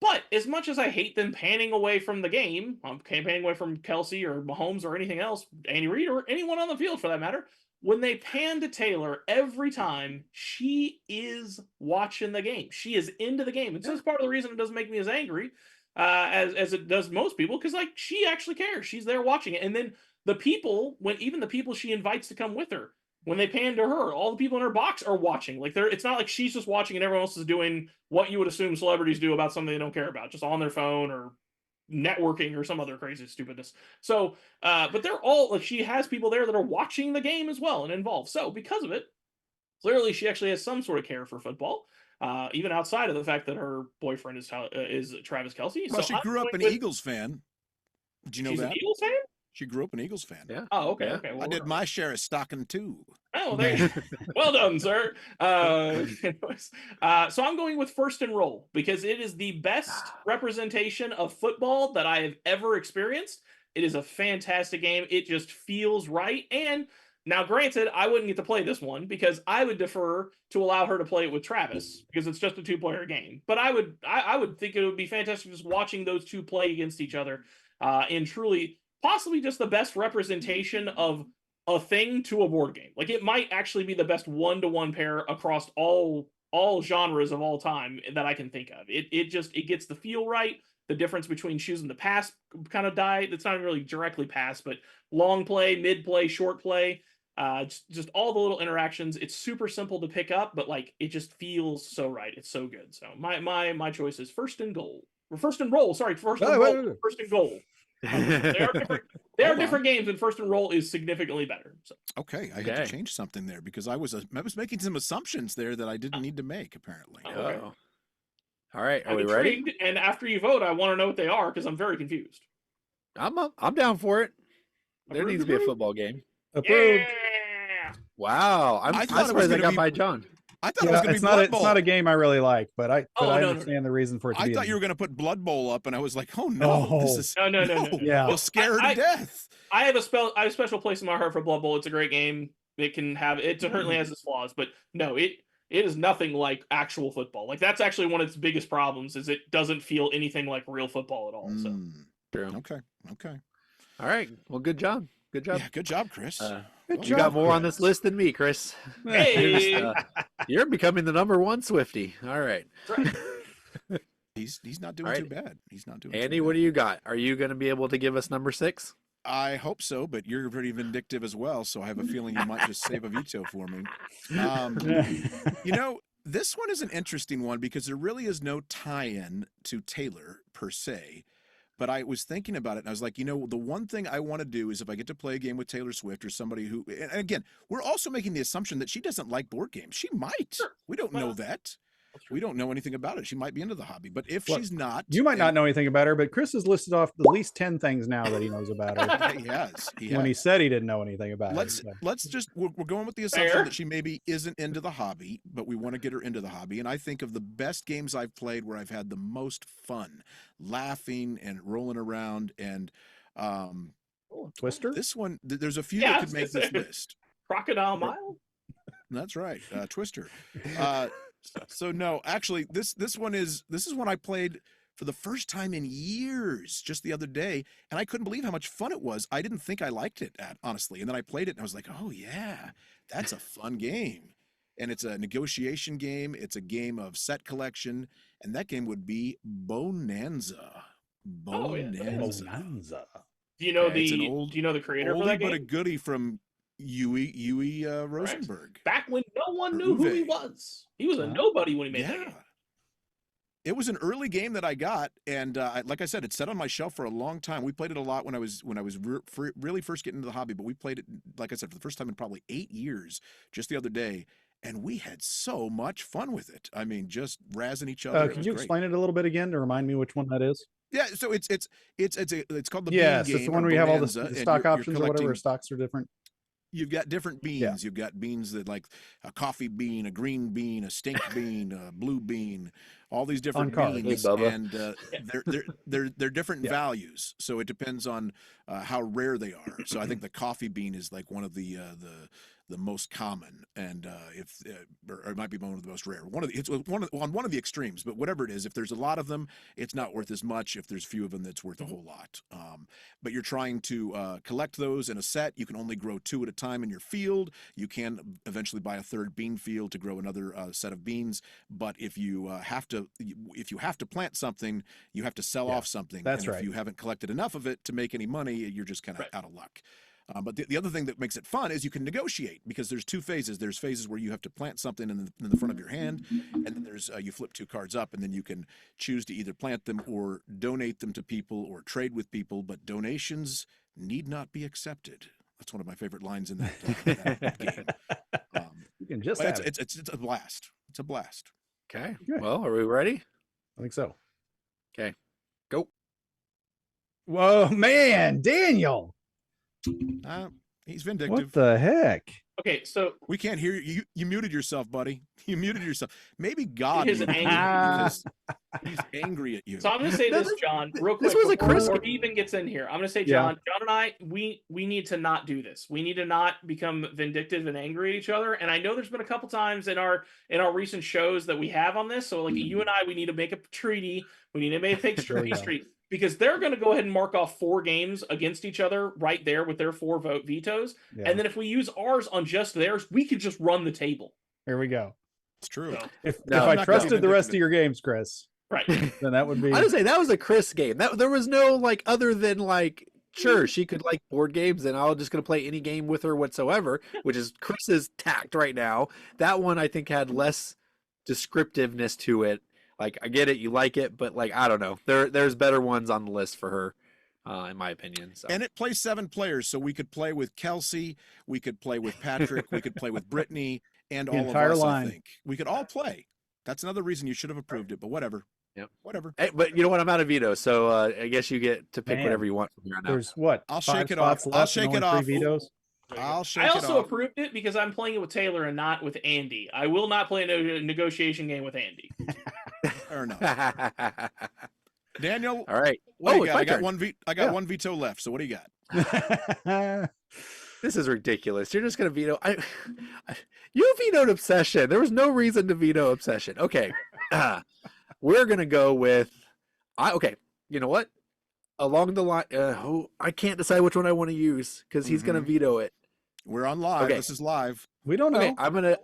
But as much as I hate them panning away from the game, I'm panning away from Kelsey or Mahomes or anything else, Andy Reid or anyone on the field for that matter, when they pan to Taylor every time, she is watching the game. She is into the game. And so that's part of the reason it doesn't make me as angry as it does most people, because like she actually cares. She's there watching it. And then even the people she invites to come with her, when they pan to her, all the people in her box are watching. Like it's not like she's just watching and everyone else is doing what you would assume celebrities do about something they don't care about, just on their phone or networking or some other crazy stupidness. So, but they're all like, she has people there that are watching the game as well and involved. So because of it, clearly she actually has some sort of care for football, even outside of the fact that her boyfriend is Travis Kelce. Well, so she grew up an Eagles fan. Did you know she's that? An Eagles fan? She grew up an Eagles fan. Yeah. Oh, okay. Yeah. Okay. Well, I did my share of stocking too. Oh, well done, sir. So I'm going with First and Roll because it is the best representation of football that I have ever experienced. It is a fantastic game. It just feels right. And now, granted, I wouldn't get to play this one because I would defer to allow her to play it with Travis because it's just a 2-player game. But I would think it would be fantastic just watching those two play against each other and truly. Possibly just the best representation of a thing to a board game. Like it might actually be the best 1-to-1 pair across all genres of all time that I can think of. It gets the feel right. The difference between choosing the pass kind of die. It's not really directly pass, but long play, mid play, short play. Just all the little interactions. It's super simple to pick up, but like it just feels so right. It's so good. So my choice is First and Goal. Or First and Roll. Sorry, First and Roll. First and Goal. They are different games, and First and Roll is significantly better. So. Okay, I had to change something there because I was making some assumptions there that I didn't need to make. Apparently, okay. All right, are I'm we ready? intrigued, and after you vote, I want to know what they are because I'm very confused. I'm down for it. There Approved, needs to be a approved? football game. Approved. Yeah! Wow, I'm I thought it was surprised I gonna got be- by John. I thought it was going to be it's Blood not. Bowl. It's not a game I really like, but I No. understand the reason for it to I be. thought you were going to put Blood Bowl up, and I was like, oh no, this Oh. is No. Yeah. You'll scare her to death. I have a special place in my heart for Blood Bowl. It's a great game. It certainly has its flaws, but no, it is nothing like actual football. Like that's actually one of its biggest problems is it doesn't feel anything like real football at all. So True. Okay. All right. Well, good job. Good job. Yeah, good job, Chris. You got more on this list than me, Chris. hey, You're becoming the #1 Swifty. All right. He's not doing All too right. bad. He's not doing. Andy, too what bad. do you got? Are you going to be able to give us number 6? I hope so, but you're pretty vindictive as well, so I have a feeling you might just save a veto for me. You know, this one is an interesting one because there really is no tie-in to Taylor per se. But I was thinking about it, and I was like, you know, the one thing I want to do is if I get to play a game with Taylor Swift or somebody who, and again, we're also making the assumption that she doesn't like board games. She might. Sure. We don't know Well, that. We don't know anything about it. She might be into the hobby, but if Well, she's not, You might not know anything about her, but Chris has listed off at least 10 things now that he knows about her. He has. When he said he didn't know anything about Let's her. let's just we're going with the assumption Fair. that she maybe isn't into the hobby, but we want to get her into the hobby. And I think of the best games I've played where I've had the most fun, laughing and rolling around. And Twister? this one, there's a few Yeah, I that was could make gonna this say. list. Crocodile Mile. That's right, Twister. So no, actually, this is one I played for the first time in years just the other day, and I couldn't believe how much fun it was. I didn't think I liked it, honestly, and then I played it and I was like, oh yeah, that's a fun game. And it's a negotiation game. It's a game of set collection, and that game would be Bohnanza. Oh, yeah. Bohnanza. Do you know Okay, it's an do you know the creator for Oldie that but a game? goodie from Yui Rosenberg. Back when no one knew who he Uwe. was. He was a nobody when he made that Yeah. game. It was an early game that I got, and like I said, it sat on my shelf for a long time. We played it a lot when I was really first getting into the hobby, but we played it, like I said, for the first time in probably 8 years, just the other day, and we had so much fun with it. I mean, just razzing each other. It Can was you great. explain it a little bit again to remind me which one that is? Yeah, so it's called the Yes, bean game. it's the one or where you have all Bohnanza, the and stock you're options or whatever. collecting- Stocks are different. You've got different beans. Yeah. You've got beans that like a coffee bean, a green bean, a stink bean, a blue bean, all these different cards. beans, Hey, Bubba. and they're different Yeah. values. So it depends on how rare they are. So I think the coffee bean is like one of the most common, and or it might be one of the most rare. It's on one of the extremes, but whatever it is, if there's a lot of them, it's not worth as much. If there's few of them, that's worth a whole lot. But you're trying to collect those in a set. You can only grow 2 at a time in your field. You can eventually buy a third bean field to grow another set of beans. But if you have to plant something, you have to sell off something. That's and right. If you haven't collected enough of it to make any money, you're just kind of out of luck. But the other thing that makes it fun is you can negotiate because there's 2 phases. There's phases where you have to plant something in the front of your hand, and then there's you flip 2 cards up, and then you can choose to either plant them or donate them to people or trade with people. But donations need not be accepted. That's one of my favorite lines in that game. You can just But have it. it's a blast. It's a blast. Okay. Good. Well, are we ready? I think so. Okay. Go. Whoa, man, Daniel. He's vindictive. What the heck? Okay, so We can't hear you. You muted yourself, buddy. You muted yourself. Maybe God He is muted you angry. because he's angry at you. so I'm gonna say this, John, real quick. This was a Chris before game. he even gets in here. I'm gonna say, Yeah. John and I, we need to not do this. We need to not become vindictive and angry at each other. And I know there's been a couple times in our recent shows that we have on this. So like you and I, we need to make a treaty. We need to make a fake There we go. treaty because they're gonna go ahead and mark off 4 games against each other right there with their 4 vote vetoes. Yeah. And then if we use ours on just theirs, we could just run the table. Here we go. It's true. So, If No, if I'm I not gonna trusted be the rest of vindictive. your games, Chris, right. then that would be. I would say that was a Chris game. That there was no like other than like sure she could like board games and I'm just gonna play any game with her whatsoever, which is Chris's tact right now. That one I think had less descriptiveness to it. Like I get it, you like it, but like I don't know. There's better ones on the list for her, in my opinion. So And it plays 7 players, so we could play with Kelsey, we could play with Patrick, we could play with Brittany, and The all entire of us. line. I think we could all play. That's another reason you should have approved it, but whatever. Whatever. Hey, but you know what? I'm out of veto, so I guess you get to pick Man. whatever you want from here on out. There's what? I'll 5 shake it off. spots left I'll and shake only it 3 off. vetoes. I'll shake I it also off. approved it because I'm playing it with Taylor and not with Andy. I will not play a negotiation game with Andy. Fair enough. Daniel, All right. what do you it's got? my I got turn. one veto left. So what do you got? This is ridiculous. You're just gonna veto. You vetoed Obsession. There was no reason to veto Obsession. Okay, we're gonna go with. Okay, you know what? Along the line, I can't decide which one I want to use because he's gonna veto it. We're on live. Okay. This is live. We don't know. Okay, I'm gonna.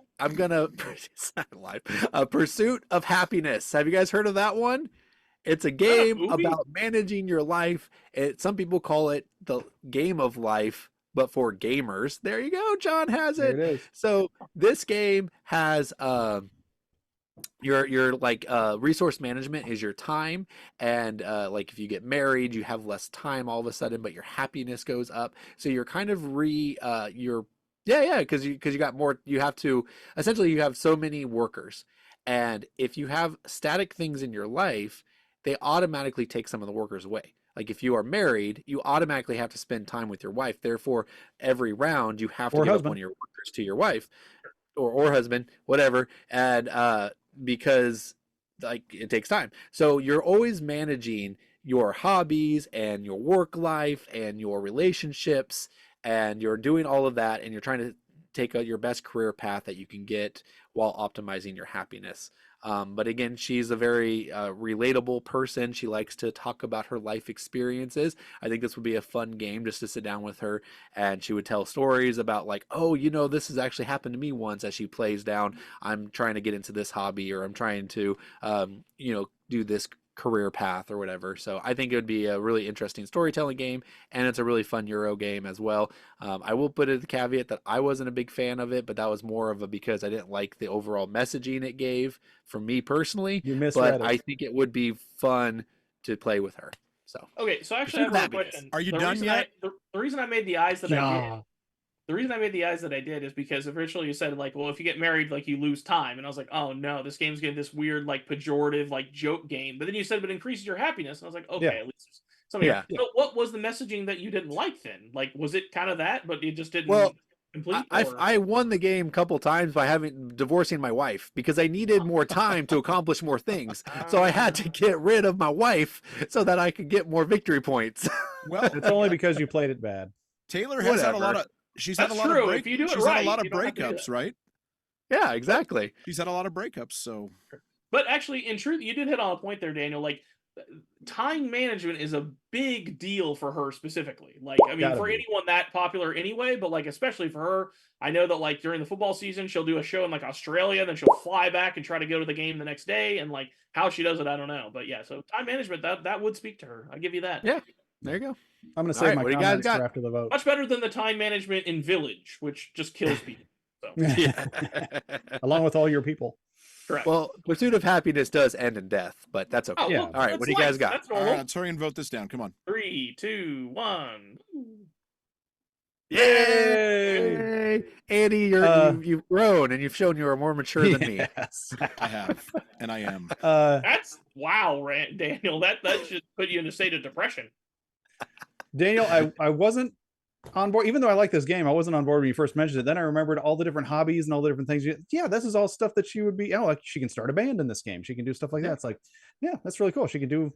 It's not live. Pursuit of Happiness. Have you guys heard of that one? It's a game movie? about managing your life. Some people call it the game of life, but for gamers. There you go. John has There it. it is. So this game has your like resource management is your time, and like if you get married, you have less time all of a sudden, but your happiness goes up. So you're kind of because you got more. You have to essentially you have so many workers, and if you have static things in your life, they automatically take some of the workers away. Like if you are married, you automatically have to spend time with your wife. Therefore, every round you have to give up one of your workers to your wife or husband, whatever. And because like it takes time. So you're always managing your hobbies and your work life and your relationships, and you're doing all of that, and you're trying to take your best career path that you can get while optimizing your happiness. But again, she's a very relatable person. She likes to talk about her life experiences. I think this would be a fun game just to sit down with her, and she would tell stories about like, oh, this has actually happened to me once, as she plays down, I'm trying to get into this hobby, or I'm trying to, do this career path or whatever. So I think it would be a really interesting storytelling game, and it's a really fun Euro game as well. I will put it the caveat that I wasn't a big fan of it, but that was more of because I didn't like the overall messaging it gave for me personally. But I think it would be fun to play with her. So okay, so actually I have a question. Are you done yet? The reason I made the eyes that I did. The reason I made the eyes that I did is because originally you said like, well, if you get married, like you lose time, and I was like, oh no, this game's getting this weird like pejorative like joke game. But then you said it increases your happiness, and I was like, okay, at least there's something. Yeah. So what was the messaging that you didn't like then? Like, was it kind of that, but you just didn't? Well, complete? I won the game a couple times by divorcing my wife because I needed more time to accomplish more things. So I had to get rid of my wife so that I could get more victory points. Well, it's only because you played it bad. Taylor has had a lot of. She's had a lot of breakups, right? Yeah, exactly. She's had a lot of breakups, so. But actually, in truth, you did hit on a point there, Daniel. Like, time management is a big deal for her specifically. Like, I mean, for anyone that popular anyway, but like especially for her, I know that like during the football season, she'll do a show in like Australia, then she'll fly back and try to go to the game the next day, and like how she does it, I don't know. But yeah, so time management that would speak to her. I give you that. Yeah, there you go. I'm going to save my comments for after the vote. Much better than the time management in Village, which just kills people. So. Yeah. Along with all your people. Correct. Well, Pursuit of Happiness does end in death, but that's okay. Oh, yeah. Well, all right, what do you guys got? All right, let's hurry and vote this down. Come on. 3, 2, 1. Yay! Andy, you've grown and you've shown you are more mature than me. Yes. I have, and I am. That's wow, Daniel. That should put you in a state of depression. Daniel, I wasn't on board, even though I like this game. I wasn't on board when you first mentioned it. Then I remembered all the different hobbies and all the different things. Yeah, this is all stuff that she would be. Like she can start a band in this game. She can do stuff like that. It's like, yeah, that's really cool. She can do,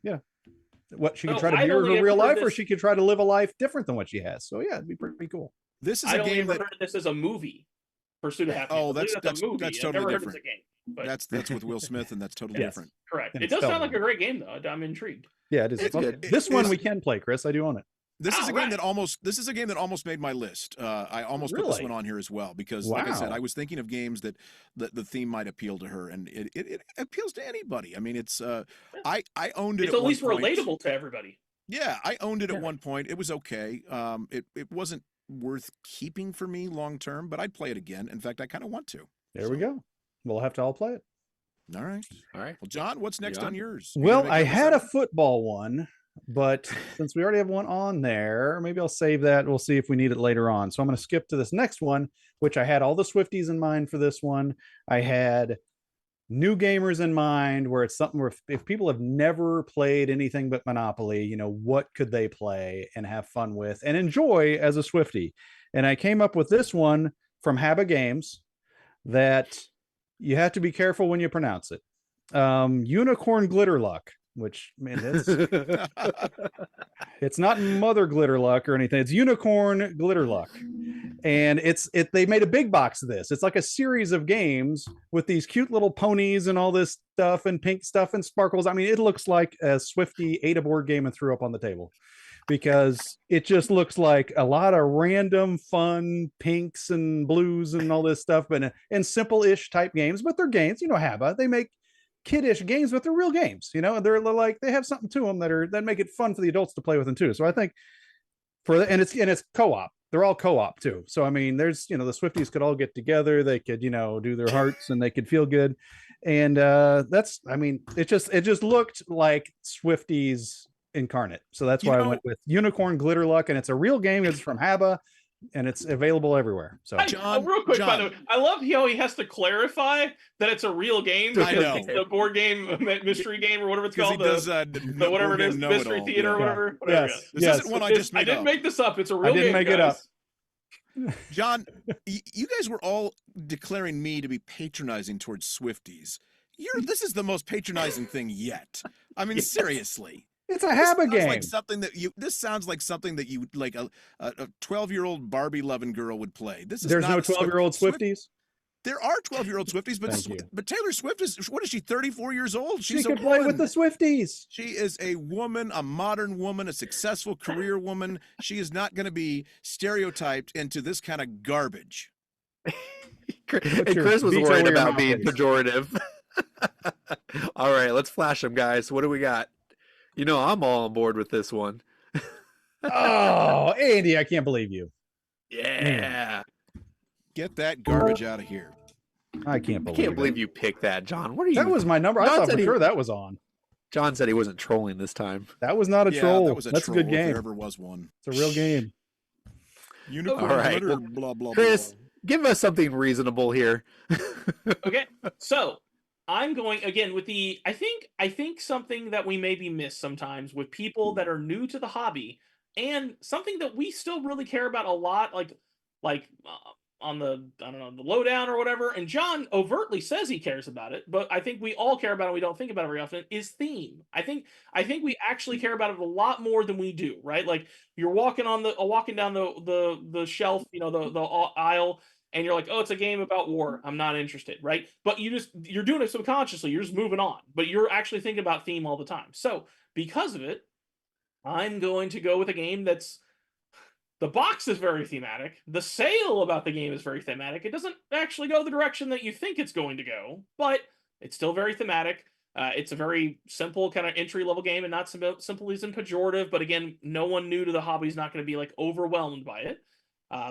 what she can try to mirror her real life, or she could try to live a life different than what she has. So yeah, it'd be pretty cool. This is a game that heard this as a movie. Pursuit of Happiness. Oh, that's a movie. That's I've totally never different. Heard it's a game, but... That's with Will Smith, and that's totally different. Correct. And it does sound like a great game, though. I'm intrigued. Yeah, it is. It's good. This one we can play, Chris. I do own it. This is a game that almost made my list. I almost put this one on here as well because, like I said, I was thinking of games that the theme might appeal to her, and it appeals to anybody. I mean, it's I owned it. It's at least relatable to everybody. Yeah, I owned it at one point. It was okay. It wasn't worth keeping for me long term, but I'd play it again. In fact, I kind of want to. There we go. We'll have to all play it. All right. Well, John, what's next on yours? Well, I had a football one, but since we already have one on there, maybe I'll save that. We'll see if we need it later on. So I'm going to skip to this next one, which I had all the Swifties in mind for this one. I had new gamers in mind, where it's something where if people have never played anything but Monopoly, you know, what could they play and have fun with and enjoy as a Swifty? And I came up with this one from Habba Games that you have to be careful when you pronounce it. Unicorn Glitterluck, which, man, it's not Mother Glitterluck or anything. It's Unicorn Glitterluck. And they made a big box of this. It's like a series of games with these cute little ponies and all this stuff and pink stuff and sparkles. I mean, it looks like a Swifty ate a board game and threw up on the table, because it just looks like a lot of random fun pinks and blues and all this stuff, but and simple-ish type games, but they're games, you know, Habba, they make kiddish games, but they're real games, you know, they're like, they have something to them that make it fun for the adults to play with them too. So I think and it's co-op, they're all co-op too. So I mean, there's, you know, the Swifties could all get together, they could, you know, do their hearts and they could feel good. And that's, I mean, it just looked like Swifties incarnate. So that's why I went with Unicorn Glitterluck, and it's a real game. It's from Habba, and it's available everywhere. So real quick, by the way, I love how he has to clarify that it's a real game. I know. It's the board game, mystery game, or whatever it's called. The whatever it is, mystery theater, or whatever. Yes. This isn't one I just made I didn't up. make this up. It's a real game. I didn't make it up. John, you guys were all declaring me to be patronizing towards Swifties. This is the most patronizing thing yet. I mean, seriously. It's a Habba game. This sounds like something that you like a 12-year-old Barbie loving girl would play. There's no 12-year-old Swifties. There are 12-year-old Swifties, but Taylor Swift is, what is she, 34 years old? She can play with the Swifties. She is a woman, a modern woman, a successful career woman. She is not going to be stereotyped into this kind of garbage. And Chris was worried about being pejorative. All right, let's flash them, guys. What do we got? You know, I'm all on board with this one. Oh, Andy, I can't believe you. Yeah. Get that garbage out of here. I can't believe you picked that, John. What are you? That was my number. I thought for sure that was on. John said he wasn't trolling this time. That was not a troll. That was That's troll, a good game. If there ever was one. It's a real game. Unicorn All right. glitter, blah, blah, Chris, blah. give us something reasonable here. Okay, so I'm going again with the. I think something that we maybe miss sometimes with people that are new to the hobby, and something that we still really care about a lot, like on the, I don't know, the lowdown or whatever. And John overtly says he cares about it, but I think we all care about it. We don't think about it very often. Is theme. I think we actually care about it a lot more than we do. Right? Like you're walking down the shelf, you know, the aisle. And you're like, oh, it's a game about war. I'm not interested, right? But you're doing it subconsciously. You're just moving on. But you're actually thinking about theme all the time. So because of it, I'm going to go with a game that's, the box is very thematic. The sale about the game is very thematic. It doesn't actually go the direction that you think it's going to go, but it's still very thematic. It's a very simple kind of entry-level game, and not simple isn't pejorative. But again, no one new to the hobby is not going to be like overwhelmed by it.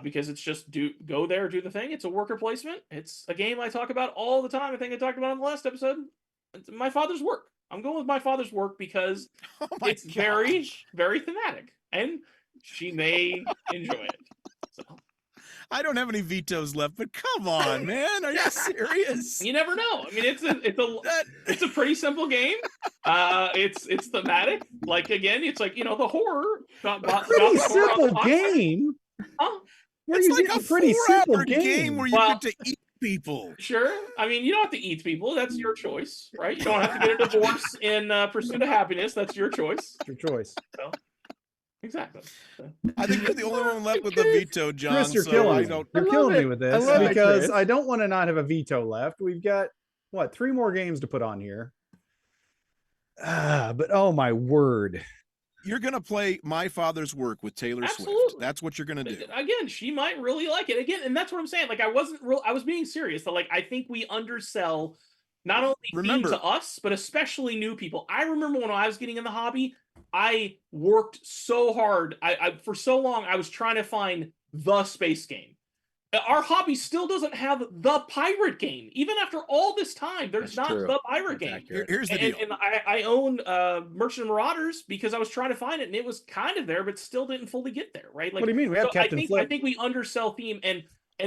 Because it's just go there, do the thing. It's a worker placement. It's a game I talk about all the time. I think I talked about it in the last episode. It's My Father's Work. I'm going with My Father's Work because it's very, very thematic, and she may enjoy it. So I don't have any vetoes left, but come on, man, are you serious? You never know. I mean, it's a pretty simple game. It's thematic. Like again, it's like, you know, the horror. Pretty simple game. Huh? It's like a pretty simple game where you get to eat people. Sure. I mean, you don't have to eat people. That's your choice, right? You don't have to get a divorce in pursuit of happiness. That's your choice. It's your choice. So, exactly. So. I think you're the only one left with the veto, John. Chris, you're killing me. You're killing me with this because I don't want to not have a veto left. We've got, 3 more games to put on here. But oh my word. You're going to play My Father's Work with Taylor Absolutely. Swift. That's what you're going to do. Again, she might really like it. Again, and that's what I'm saying. Like, I was being serious. That, like, I think we undersell not only theme to us, but especially new people. I remember when I was getting in the hobby, I worked so hard. I for so long, I was trying to find the space game. Our hobby still doesn't have the pirate game. Even after all this time, there's not the pirate game. Here's the deal. And I own Merchant Marauders because I was trying to find it, and it was kind of there, but still didn't fully get there, right? Like, what do you mean? We have Captain Flip. I think we undersell theme, and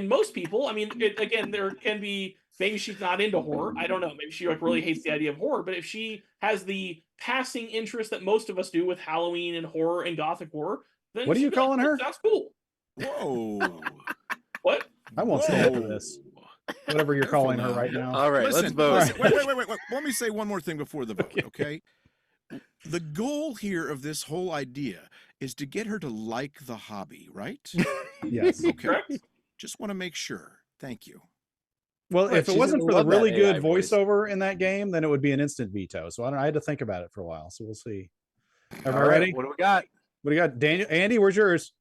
most people, I mean, again, there can be maybe she's not into horror. I don't know. Maybe she like really hates the idea of horror. But if she has the passing interest that most of us do with Halloween and horror and gothic horror, then What are you calling her? That's cool. Whoa. What? I won't stand for this. Whatever you're calling her right now. All right, let's vote. Listen, wait. Let me say one more thing before the vote, okay? The goal here of this whole idea is to get her to like the hobby, right? Yes. Okay. Correct. Just want to make sure. Thank you. Well, Right, if it she's wasn't gonna for the love that really good AI voice. voiceover in that game, then it would be an instant veto. So I had to think about it for a while. So we'll see. Am I All right, ready? what do we got? What do you got, Daniel? Andy, where's yours?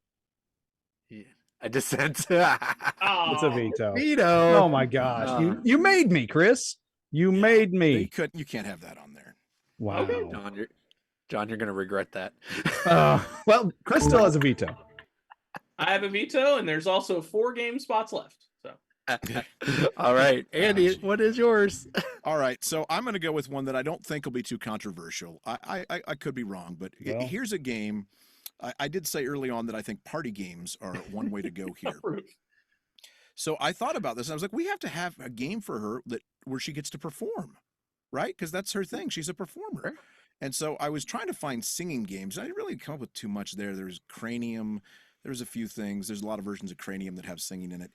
A dissent. Oh, It's a veto. Veto. Oh my gosh, you made me, Chris. You made me. You can't have that on there. Wow. Okay. John, you're gonna regret that. Well, Chris still has a veto. I have a veto, and there's also 4 game spots left. So All right, Andy, what is yours? All right, so I'm going to go with one that I don't think will be too controversial. I could be wrong, but Well. here's a game. I did say early on that I think party games are one way to go here. So I thought about this, and I was like, we have to have a game for her where she gets to perform, right? Because that's her thing. She's a performer. Right. And so I was trying to find singing games. I didn't really come up with too much there. There's Cranium. There's a few things. There's a lot of versions of Cranium that have singing in it.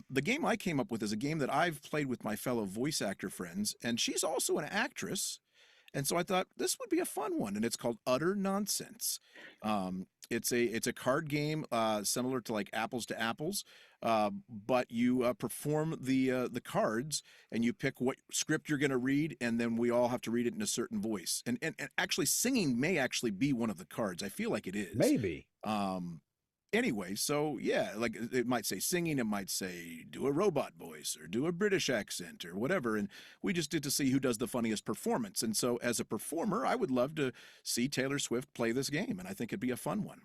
The game I came up with is a game that I've played with my fellow voice actor friends, and she's also an actress. And so I thought this would be a fun one, and it's called Utter Nonsense. It's a card game similar to like Apples to Apples, but you perform the cards, and you pick what script you're going to read, and then we all have to read it in a certain voice. And actually, singing may actually be one of the cards. I feel like it is. Maybe. Anyway, so yeah, like it might say singing, it might say do a robot voice or do a British accent or whatever. And we just did to see who does the funniest performance. And so as a performer, I would love to see Taylor Swift play this game. And I think it'd be a fun one.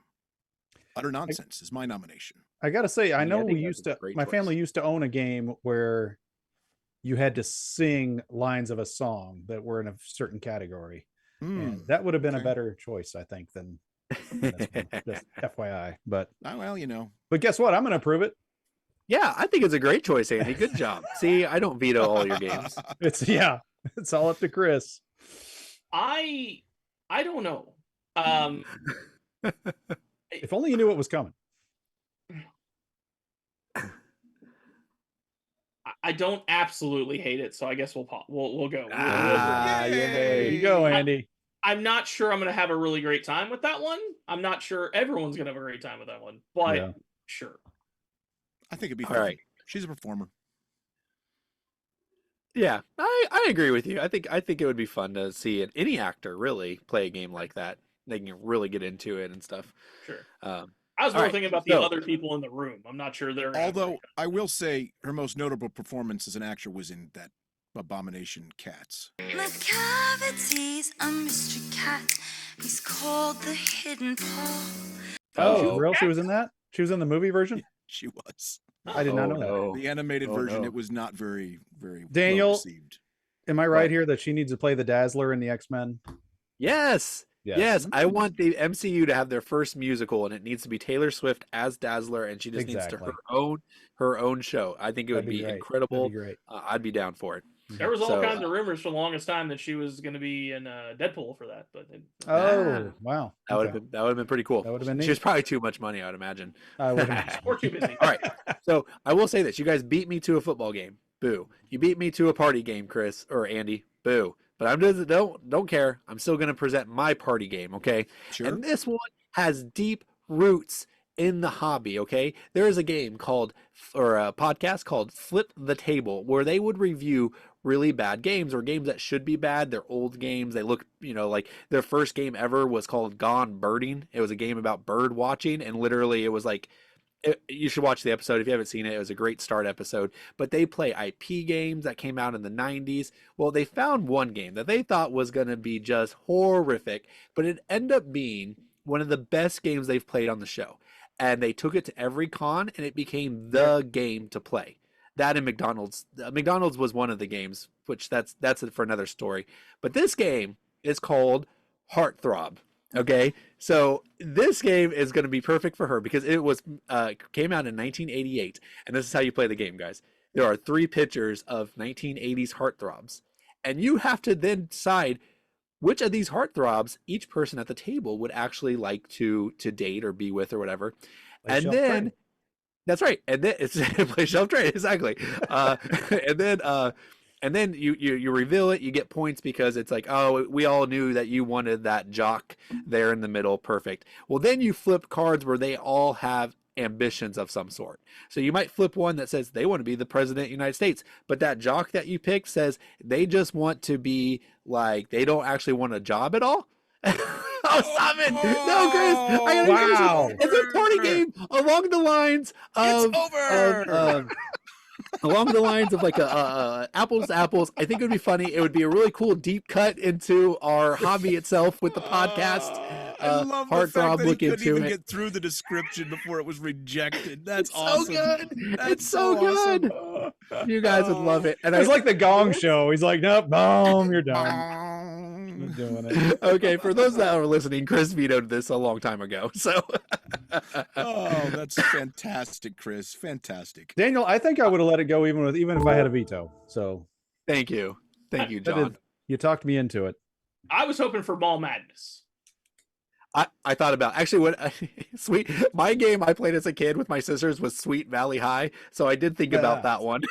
Utter Nonsense is my nomination. I got to say, I know I think that's a my great family choice. used to own a game where you had to sing lines of a song that were in a certain category. And that would have been a okay. better choice, I think, than this one. Just FYI. But Well, you know. But guess what? I'm going to approve it. Yeah, I think it's a great choice, Andy. Good job. See, I don't veto all your games. It's all up to Chris. I don't know. If only you knew what was coming. I don't absolutely hate it, so I guess we'll go. There Yay. you go, Andy. I'm not sure I'm going to have a really great time with that one. I'm not sure everyone's going to have a great time with that one, but Yeah. sure. I think it'd be All fun. right. She's a performer. Yeah, I agree with you. I think it would be fun to see any actor really play a game like that. They can really get into it and stuff. Sure. I was more thinking about the other people in the room. I'm not sure they're. Although I will say her most notable performance as an actor was in that Abomination Cats. McCavity's a mystery cat. He's called the hidden paw. Oh, for real? She was in that? She was in the movie version? She was. I did not know that. No. The animated version, no. it was not very, very Daniel, well received. Am I right What? here that she needs to play the Dazzler in the X-Men? Yes. Yes, I want the MCU to have their first musical, and it needs to be Taylor Swift as Dazzler, and she just needs Exactly. to her own show. I think it would That'd be be great. incredible. That'd be great. I'd be down for it. There was all So, kinds of rumors for the longest time that she was going to be in Deadpool for that, but Oh, wow. That would have been pretty cool. That would have been She neat. was probably too much money, I would imagine. I would imagine. or too busy. All right. So I will say this: you guys beat me to a football game. Boo. You beat me to a party game, Chris or Andy. Boo. But I'm just don't care. I'm still going to present my party game, okay? Sure. And this one has deep roots in the hobby, okay? There is a game called, or a podcast called Flip the Table, where they would review really bad games or games that should be bad. They're old games. They look, like their first game ever was called Gone Birding. It was a game about bird watching, and literally it was like, you should watch the episode if you haven't seen it. It was a great start episode. But they play IP games that came out in the 90s. Well, they found one game that they thought was going to be just horrific, but it ended up being one of the best games they've played on the show. And they took it to every con, and it became the game to play. That and McDonald's. McDonald's was one of the games, which that's it for another story. But this game is called Throb. Okay, so this game is going to be perfect for her because it was came out in 1988, and this is how you play the game, guys. there are 3 pictures of 1980s heartthrobs, and you have to then decide which of these heartthrobs each person at the table would actually like to date or be with or whatever. Play And shelf then trade. that's right. And then it's play shelf trade, exactly. And then you reveal it, you get points because it's like, oh, we all knew that you wanted that jock there in the middle. Perfect. Well, then you flip cards where they all have ambitions of some sort. So you might flip one that says they want to be the president of the United States, but that jock that you picked says they just want to be like, they don't actually want a job at all. Oh, stop it. No, Chris. I gotta Wow. It's a party game along the lines of, It's over. along the lines of like a apples to apples. I think it would be funny. It would be a really cool deep cut into our hobby itself with the podcast. I love the fact Heartthrob, that he look couldn't into even it. get through the description before it was rejected. That's It's awesome. so good. That's It's so good. awesome. You guys would love it. And It's like the Gong Show. He's like, nope, boom, you're done. I'm doing it. Okay, for those that are listening, Chris vetoed this a long time ago. So Oh, that's fantastic, Chris. Fantastic. Daniel, I think I would have let it go even if I had a veto. So thank you. Thank you, that John. did- you talked me into it. I was hoping for Ball Madness. I thought about actually what sweet my game I played as a kid with my sisters was Sweet Valley High, so I did think about that one.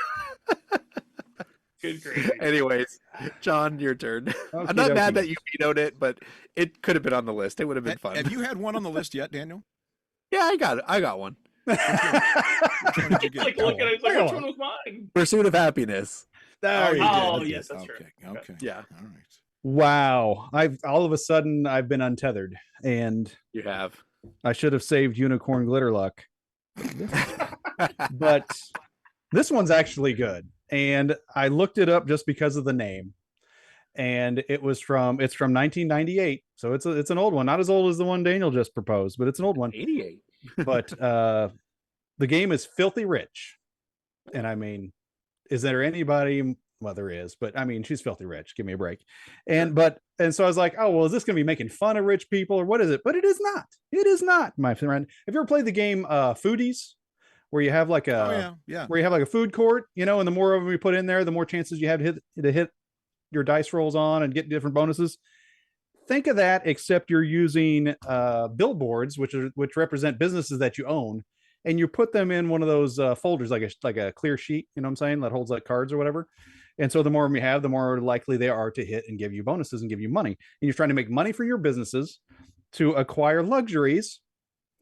Good grief. Anyways, John, your turn. I'm Okie not dokie. mad that you vetoed it, but it could have been on the list. It would have been fun. Have you had one on the list yet, Daniel? Yeah, I got it. I got one. Which one did you get? Like, look at it. It's like, Hang which on. one was mine? Pursuit of Happiness. There you Oh, go. yes, that's okay. true. Okay. Yeah, All right. Wow. I've all of a sudden I've been untethered, and you have. I should have saved Unicorn Glitterluck. But this one's actually good. And I looked it up just because of the name. And it's from 1998. So it's an old one, not as old as the one Daniel just proposed, but it's an old one. 88. But the game is Filthy Rich. And I mean, is there anybody? Well, there is, but I mean, she's filthy rich. Give me a break. And so I was like, oh, well, is this going to be making fun of rich people or what is it? But it is not. It is not, my friend. Have you ever played the game Foodies, where you have like where you have like a food court, and the more of them you put in there, the more chances you have to hit your dice rolls on and get different bonuses. Think of that, except you're using billboards, which represent businesses that you own, and you put them in one of those folders, like a clear sheet, you know what I'm saying, that holds like cards or whatever. And so the more you have, the more likely they are to hit and give you bonuses and give you money. And you're trying to make money for your businesses to acquire luxuries.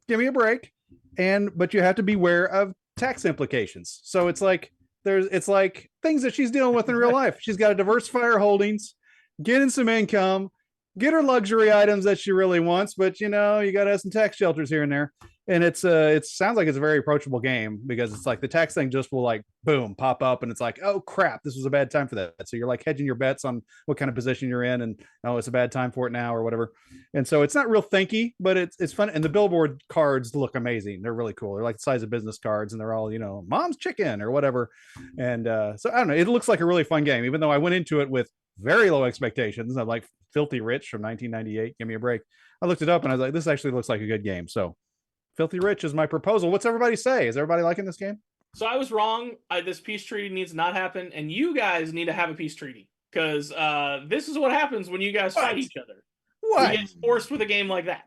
Give me a break. But you have to beware of tax implications. So it's like things that she's dealing with in real life. She's got to diversify her holdings, get in some income, get her luxury items that she really wants, but you got to have some tax shelters here and there. And it sounds like it's a very approachable game, because it's like the tax thing just will like boom pop up, and it's like, oh crap, this was a bad time for that. So you're like hedging your bets on what kind of position you're in, and oh, it's a bad time for it now or whatever. And so it's not real thinky, but it's fun. And the billboard cards look amazing. They're really cool. They're like the size of business cards, and they're all mom's chicken or whatever. And so I don't know. It looks like a really fun game, even though I went into it with very low expectations. I'm like, Filthy Rich from 1998. Give me a break. I looked it up and I was like, this actually looks like a good game. So Filthy Rich is my proposal. What's everybody say? Is everybody liking this game? So I was wrong. This peace treaty needs to not happen, and you guys need to have a peace treaty, because this is what happens when you guys fight each other. What? You get forced with a game like that.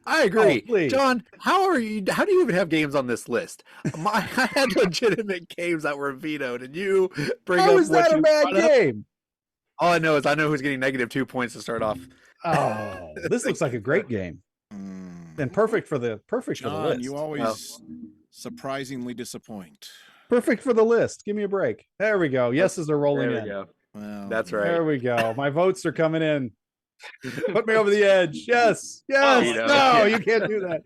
I agree. Oh, John, how do you even have games on this list? I had legitimate games that were vetoed, and you bring How up is what that a you bad brought up. game? All I know is who's getting -2 points to start off. Oh, this looks like a great game. And perfect for the John, list. you always surprisingly disappoint. Perfect for the list. Give me a break. There we go. Yeses are rolling There we in. go. Well, That's right. There we go. My votes are coming in. Put me over the edge. Yes. Yes. Veto. No, you can't do that.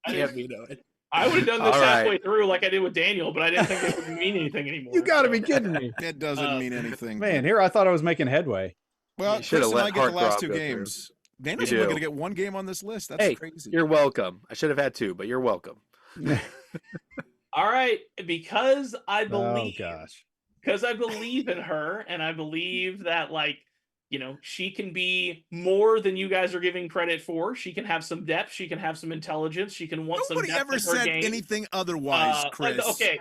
Can't veto it. I would have done this All right. halfway through like I did with Daniel, but I didn't think it would mean anything anymore. You got to be kidding me. It doesn't mean anything. Man, here I thought I was making headway. Well, You shoulda Chris and I let get the last Heartthrob two go through. games. Daniel's You only do. going to get one game on this list. That's Hey, crazy. you're welcome. I should have had 2, but you're welcome. All right, because I Oh believe gosh. because I believe in her, and I believe that like she can be more than you guys are giving credit for. She can have some depth. She can have some intelligence. She can want Nobody some depth ever in her said game. anything otherwise, Chris. Okay,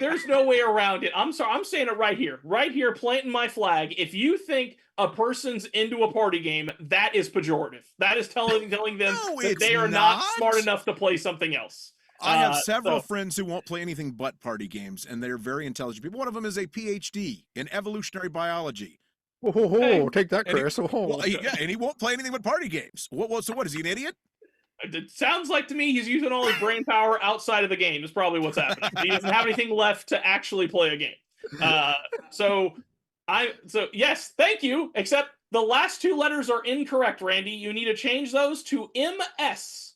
there's no way around it. I'm sorry. I'm saying it right here, planting my flag. If you think a person's into a party game, that is pejorative. That is telling them that they are not smart enough to play something else. I have several friends who won't play anything but party games, and they're very intelligent people. One of them is a PhD in evolutionary biology. Oh, take that, Chris. And he won't play anything but party games. So what, is he an idiot? It sounds like to me he's using all his brain power outside of the game is probably what's happening. He doesn't have anything left to actually play a game. So yes, thank you, except the last two letters are incorrect, Randy. You need to change those to MS.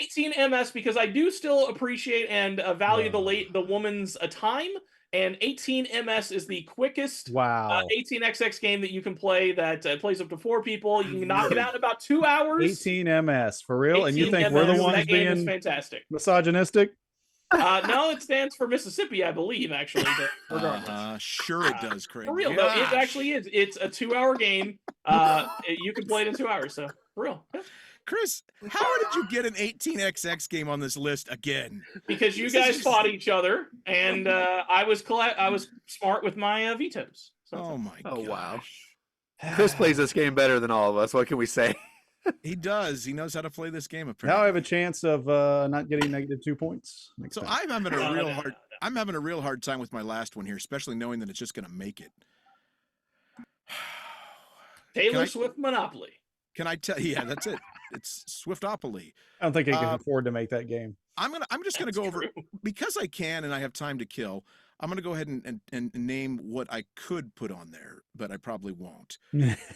18 MS, because I do still appreciate and value the woman's time. And 18 MS is the quickest 18XX game that you can play that plays up to 4 people. You can knock it out in about 2 hours. 18 MS, for real? And you think we're the ones that game being is fantastic. misogynistic? No, it stands for Mississippi, I believe, actually. But regardless. Sure it does, Craig. For real, though, it actually is. It's a 2-hour game. You can play it in 2 hours, so for real. Yeah. Chris, how did you get an 18XX game on this list again? Because you guys fought each other, and I was smart with my vetoes. So oh my god! Oh wow! Chris plays this game better than all of us. What can we say? He does. He knows how to play this game. Apparently. Now I have a chance of not getting -2 points. So I'm having a real hard. I'm having a real hard time with my last one here, especially knowing that it's just going to make it. Taylor Swift Monopoly. Can I tell? Yeah, that's it. It's Swiftopoly. I don't think I can afford to make that game. I'm just gonna go over because I can and I have time to kill. I'm gonna go ahead and name what I could put on there, but I probably won't.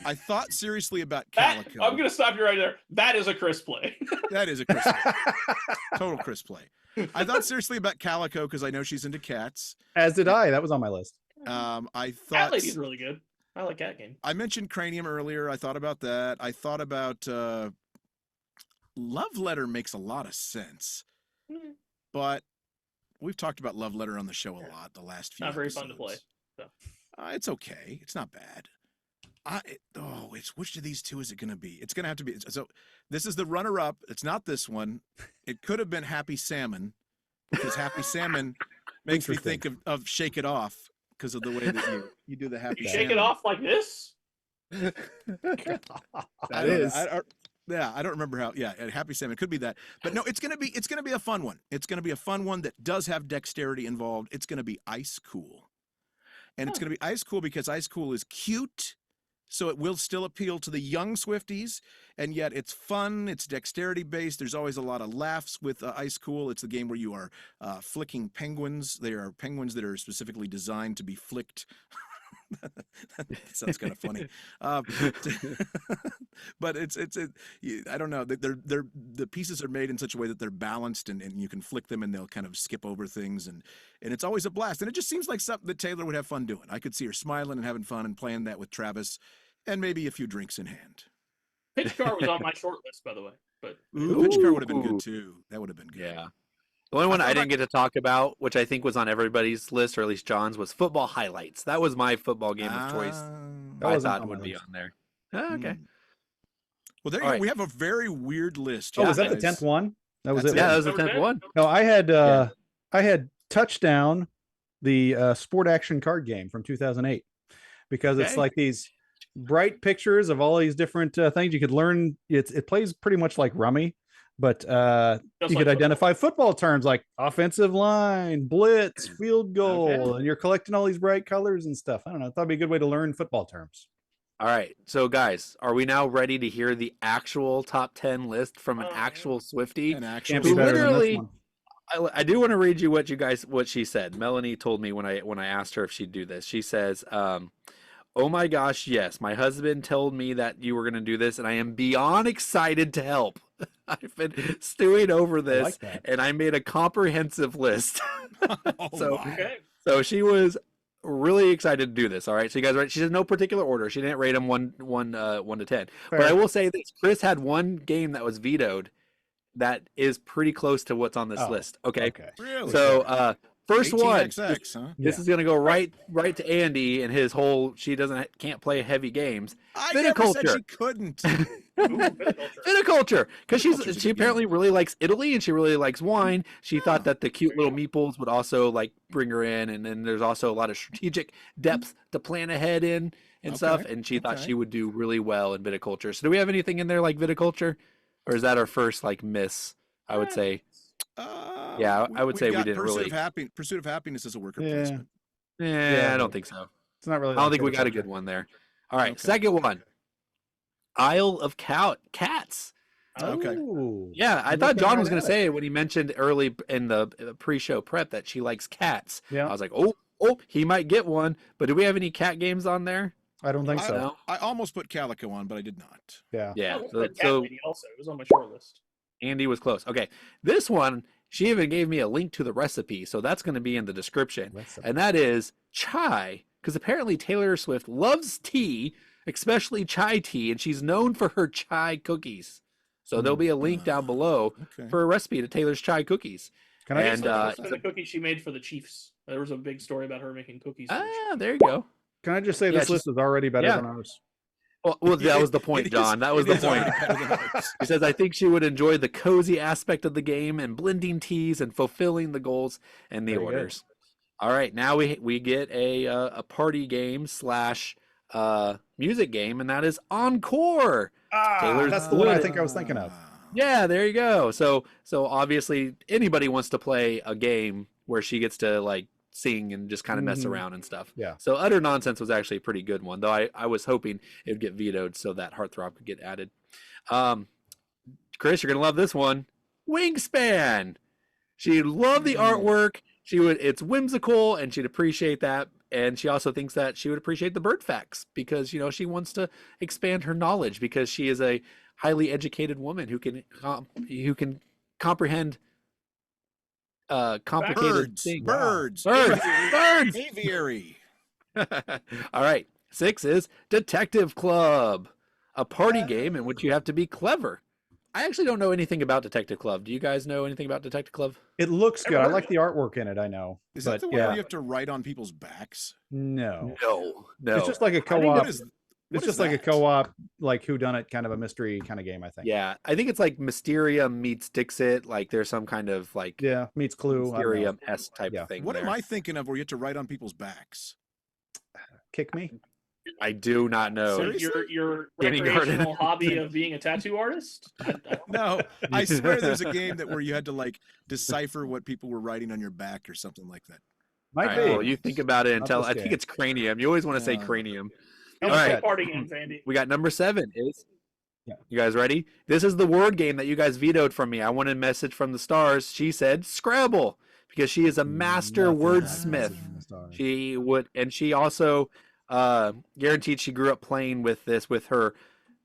I thought seriously about Calico. I'm gonna stop you right there. That is a Chris play. That is a Chris play. Total Chris play. I thought seriously about Calico because I know she's into cats. As did I. That was on my list. I thought Cat Lady's really good. I like that game. I mentioned Cranium earlier. I thought about that. I thought about Love Letter makes a lot of sense, but we've talked about Love Letter on the show a lot the last few. Not very episodes. fun to play. So. It's okay. It's not bad. It's which of these two is it going to be? It's going to have to be. So this is the runner-up. It's not this one. It could have been Happy Salmon because Happy Salmon makes me think of Shake It Off because of the way that you do the Happy. You shake it off like this. I don't remember how. Yeah, Happy Salmon could be that, but no, it's gonna be a fun one. It's gonna be a fun one that does have dexterity involved. It's gonna be Ice Cool, and it's gonna be Ice Cool because Ice Cool is cute, so it will still appeal to the young Swifties, and yet it's fun. It's dexterity based. There's always a lot of laughs with Ice Cool. It's the game where you are flicking penguins. They are penguins that are specifically designed to be flicked. That sounds kind of funny, but I don't know. The pieces are made in such a way that they're balanced and you can flick them and they'll kind of skip over things and it's always a blast. And it just seems like something that Taylor would have fun doing. I could see her smiling and having fun and playing that with Travis and maybe a few drinks in hand. Pitch Car was on my short list, by the way. But Pitch Car would have been good too. That would have been good. Yeah. The only one I didn't get to talk about, which I think was on everybody's list, or at least John's, was Football Highlights. That was my football game of choice. I thought it would be on there. Okay. Well, there you go. We have a very weird list. Was that the 10th one? That was it. Yeah, that was the 10th one. No, I had Touchdown, the sport action card game from 2008, because it's like these bright pictures of all these different things you could learn. It plays pretty much like Rummy. But you could identify football terms like offensive line, blitz, field goal, and you're collecting all these bright colors and stuff. I don't know. I thought it'd be a good way to learn football terms. All right. So, guys, are we now ready to hear the actual top 10 list from an actual Swifty? Can't be better than this one. I do want to read you what she said. Melanie told me when I asked her if she'd do this. She says, "Oh my gosh, yes. My husband told me that you were going to do this, and I am beyond excited to help. I've been stewing over this, and I made a comprehensive list." So she was really excited to do this. All right, so you guys are right. She said no particular order. She didn't rate them 1 to 10. Fair. But I will say this: Chris had one game that was vetoed that is pretty close to what's on this list. Okay. Really? So First one. 18XX, huh? This is gonna go right to Andy and his whole. She can't play heavy games. I never said she couldn't. Viticulture, because she apparently really likes Italy and she really likes wine. She thought that the cute little meeples would also like bring her in, and then there's also a lot of strategic depth to plan ahead in and stuff. And she thought she would do really well in viticulture. So do we have anything in there like viticulture, or is that our first like miss? I would say. Yeah, I would say we didn't really. Pursuit of Happiness is a worker placement. Yeah, I don't think so. It's not really. I don't think we got a good one there. All right, second one. Isle of Cats. Okay. Yeah, I thought John was going to say it when he mentioned early in the pre-show prep that she likes cats. Yeah. I was like, oh, he might get one. But do we have any cat games on there? I don't think so. I almost put Calico on, but I did not. Yeah. So also, it was on my short list. Andy was close. Okay, this one, she even gave me a link to the recipe, so that's going to be in the description. And that is chai, because apparently Taylor Swift loves tea, especially chai tea, and she's known for her chai cookies. So there'll be a link down below for a recipe to Taylor's chai cookies. Can I? And the cookies she made for the Chiefs. There was a big story about her making cookies. There you go. Can I just say this list is already better than ours? Well, that was the point, John. That was the point. He says, I think she would enjoy the cozy aspect of the game and blending teas and fulfilling the goals and the orders. All right, now we get a party game / music game, and that is Encore. That's the one I think I was thinking of. Yeah, there you go. So obviously anybody wants to play a game where she gets to like sing and just kind of mess around and stuff. Yeah. So Utter Nonsense was actually a pretty good one, though I was hoping it would get vetoed so that Heartthrob could get added. Chris, you're gonna love this one. Wingspan. She'd love the artwork. It's whimsical and she'd appreciate that. And she also thinks that she would appreciate the bird facts because, she wants to expand her knowledge because she is a highly educated woman who can comprehend complicated things. Birds. Aviary. All right. 6 is Detective Club, a party game in which you have to be clever. I actually don't know anything about Detective Club. Do you guys know anything about Detective Club? It looks good. I like the artwork in it. I know. Is that the one where you have to write on people's backs? No. It's just like a co-op. It's just like a co-op, like whodunit kind of a mystery kind of game, I think. Yeah, I think it's like Mysterium meets Dixit. Like there's some kind of like meets Clue. Mysterium-esque type of thing. What am I thinking of where you have to write on people's backs? Kick Me? I do not know. So your recreational hobby of being a tattoo artist? No, I swear there's a game where you had to like decipher what people were writing on your back or something like that. Might be. Well, you think about it and tell. I think it's Cranium. You always want to say Cranium. All right, party games, Andy. We got number 7 is. You guys ready? This is the word game that you guys vetoed from me. I wanted a message from the stars. She said Scrabble because she is a master wordsmith. She would, and she also guaranteed she grew up playing with her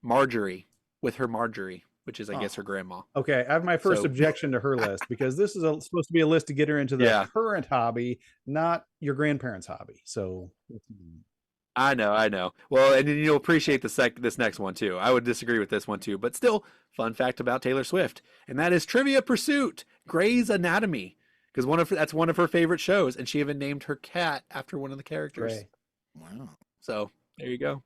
Marjorie, which is I guess her grandma. Okay, I have my first objection to her list because this is supposed to be a list to get her into the current hobby, not your grandparents' hobby. So I know. Well, and you'll appreciate this next one too. I would disagree with this one too, but still, fun fact about Taylor Swift, and that is Trivia Pursuit, Grey's Anatomy, because that's one of her favorite shows, and she even named her cat after one of the characters. Gray. Wow. So there you go.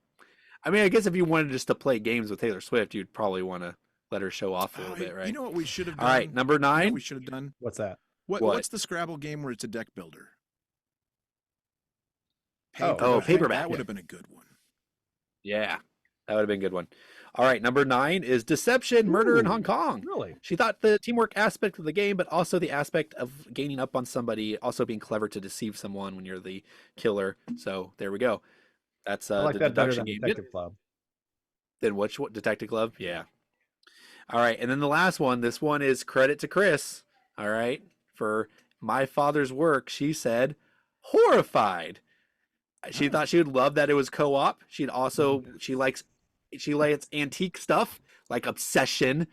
I mean, I guess if you wanted just to play games with Taylor Swift, you'd probably want to let her show off a little bit, right? You know what we should have done? All right, number 9. We should have done. What's that? What's the Scrabble game where it's a deck builder? Paperback. That would have been a good one. Yeah, that would have been a good one. All right, number 9 is Deception, Murder in Hong Kong. Really? She thought the teamwork aspect of the game, but also the aspect of gaining up on somebody, also being clever to deceive someone when you're the killer. So there we go. That's I like the that better deduction than game. Detective Club. Then what? Detective Club? Yeah. All right, and then the last one. This one is credit to Chris. All right, for my father's work, she said, Horrified. She thought she would love that it was co-op. She'd also she likes antique stuff like Obsession.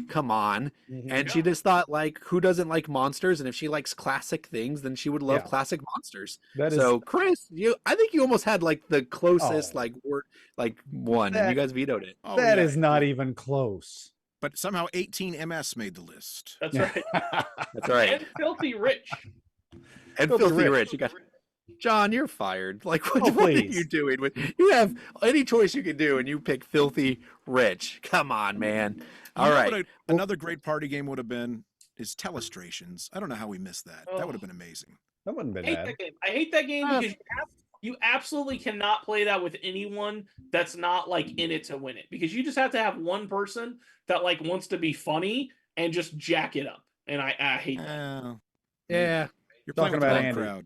Come on. And she just thought like who doesn't like monsters, and if she likes classic things then she would love classic monsters. So Chris, I think you almost had like the closest word one and you guys vetoed it. That is not even close. But somehow 18 MS made the list. That's right. That's right. And Filthy Rich. And Filthy Filthy Rich. Rich. You got John, you're fired. Like, Oh, what are please. you doing? You have any choice you can do, and you pick Filthy Rich. Come on, man. All You know right. what another great party game would have been is Telestrations. I don't know how we missed that. That would have been amazing. That wouldn't have I been hate bad. that game. I hate that game because you absolutely cannot play that with anyone that's not like in it to win it, because you just have to have one person that like wants to be funny and just jack it up. And I hate that. Yeah. You're Talking playing with the about wrong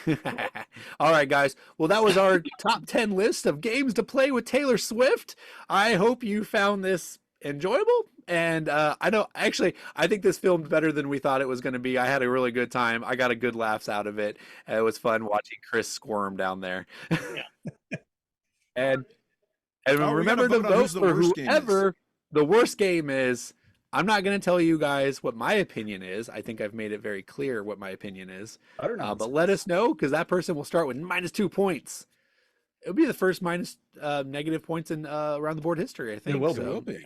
Andy. crowd. All right, guys. Well, that was our top 10 list of games to play with Taylor Swift. I hope you found this enjoyable. And I think this filmed better than we thought it was going to be. I had a really good time. I got a good laughs out of it. It was fun watching Chris squirm down there. Yeah. and we remember gotta to vote on vote who's the for worst game is. whoever the worst game is. I'm not going to tell you guys what my opinion is. I think I've made it very clear what my opinion is. But let us know, because that person will start with -2 points. It'll be the first negative points in around the board history, I think. It will be. It will be. Yeah.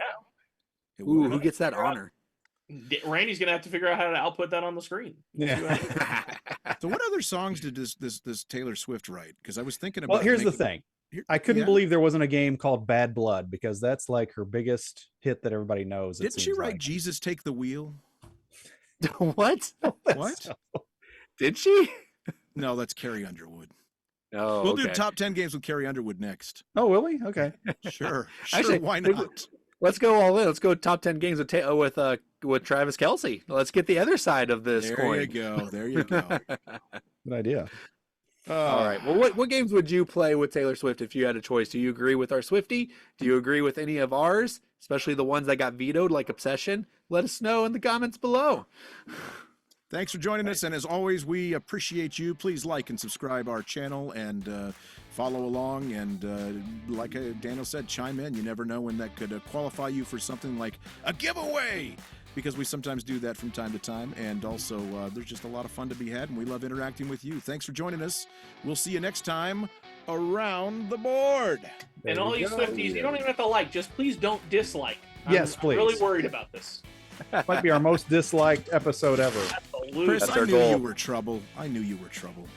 It will Ooh, be. who gets that honor? Randy's gonna have to figure out how to output that on the screen. Yeah. So what other songs did this Taylor Swift write? Because I was thinking about. Well, here's the making- thing. I couldn't Yeah. believe there wasn't a game called Bad Blood, because that's like her biggest hit that everybody knows. it Didn't she seems write like. "Jesus Take the Wheel"? What? What? Did she? No, that's Carrie Underwood. No. We'll do top 10 games with Carrie Underwood next. Oh, will we? Okay. Sure. Actually, why not? Let's go all in. Let's go top 10 games with Travis Kelce. Let's get the other side of this There coin. you go. There you go. Good idea. All right. Well, what games would you play with Taylor Swift if you had a choice? Do you agree with our Swifty? Do you agree with any of ours, especially the ones that got vetoed, like Obsession? Let us know in the comments below. Thanks for joining us, and as always, we appreciate you. Please like and subscribe our channel and follow along. And like Daniel said, chime in. You never know when that could qualify you for something like a giveaway, because we sometimes do that from time to time. And also, there's just a lot of fun to be had, and we love interacting with you. Thanks for joining us. We'll see you next time around the board. And all you Swifties, you don't even have to like. Just please don't dislike. Yes, I'm really please. worried about this. Might be our most disliked episode ever. Absolutely. Chris, That's I our knew goal. you were trouble. I knew you were trouble.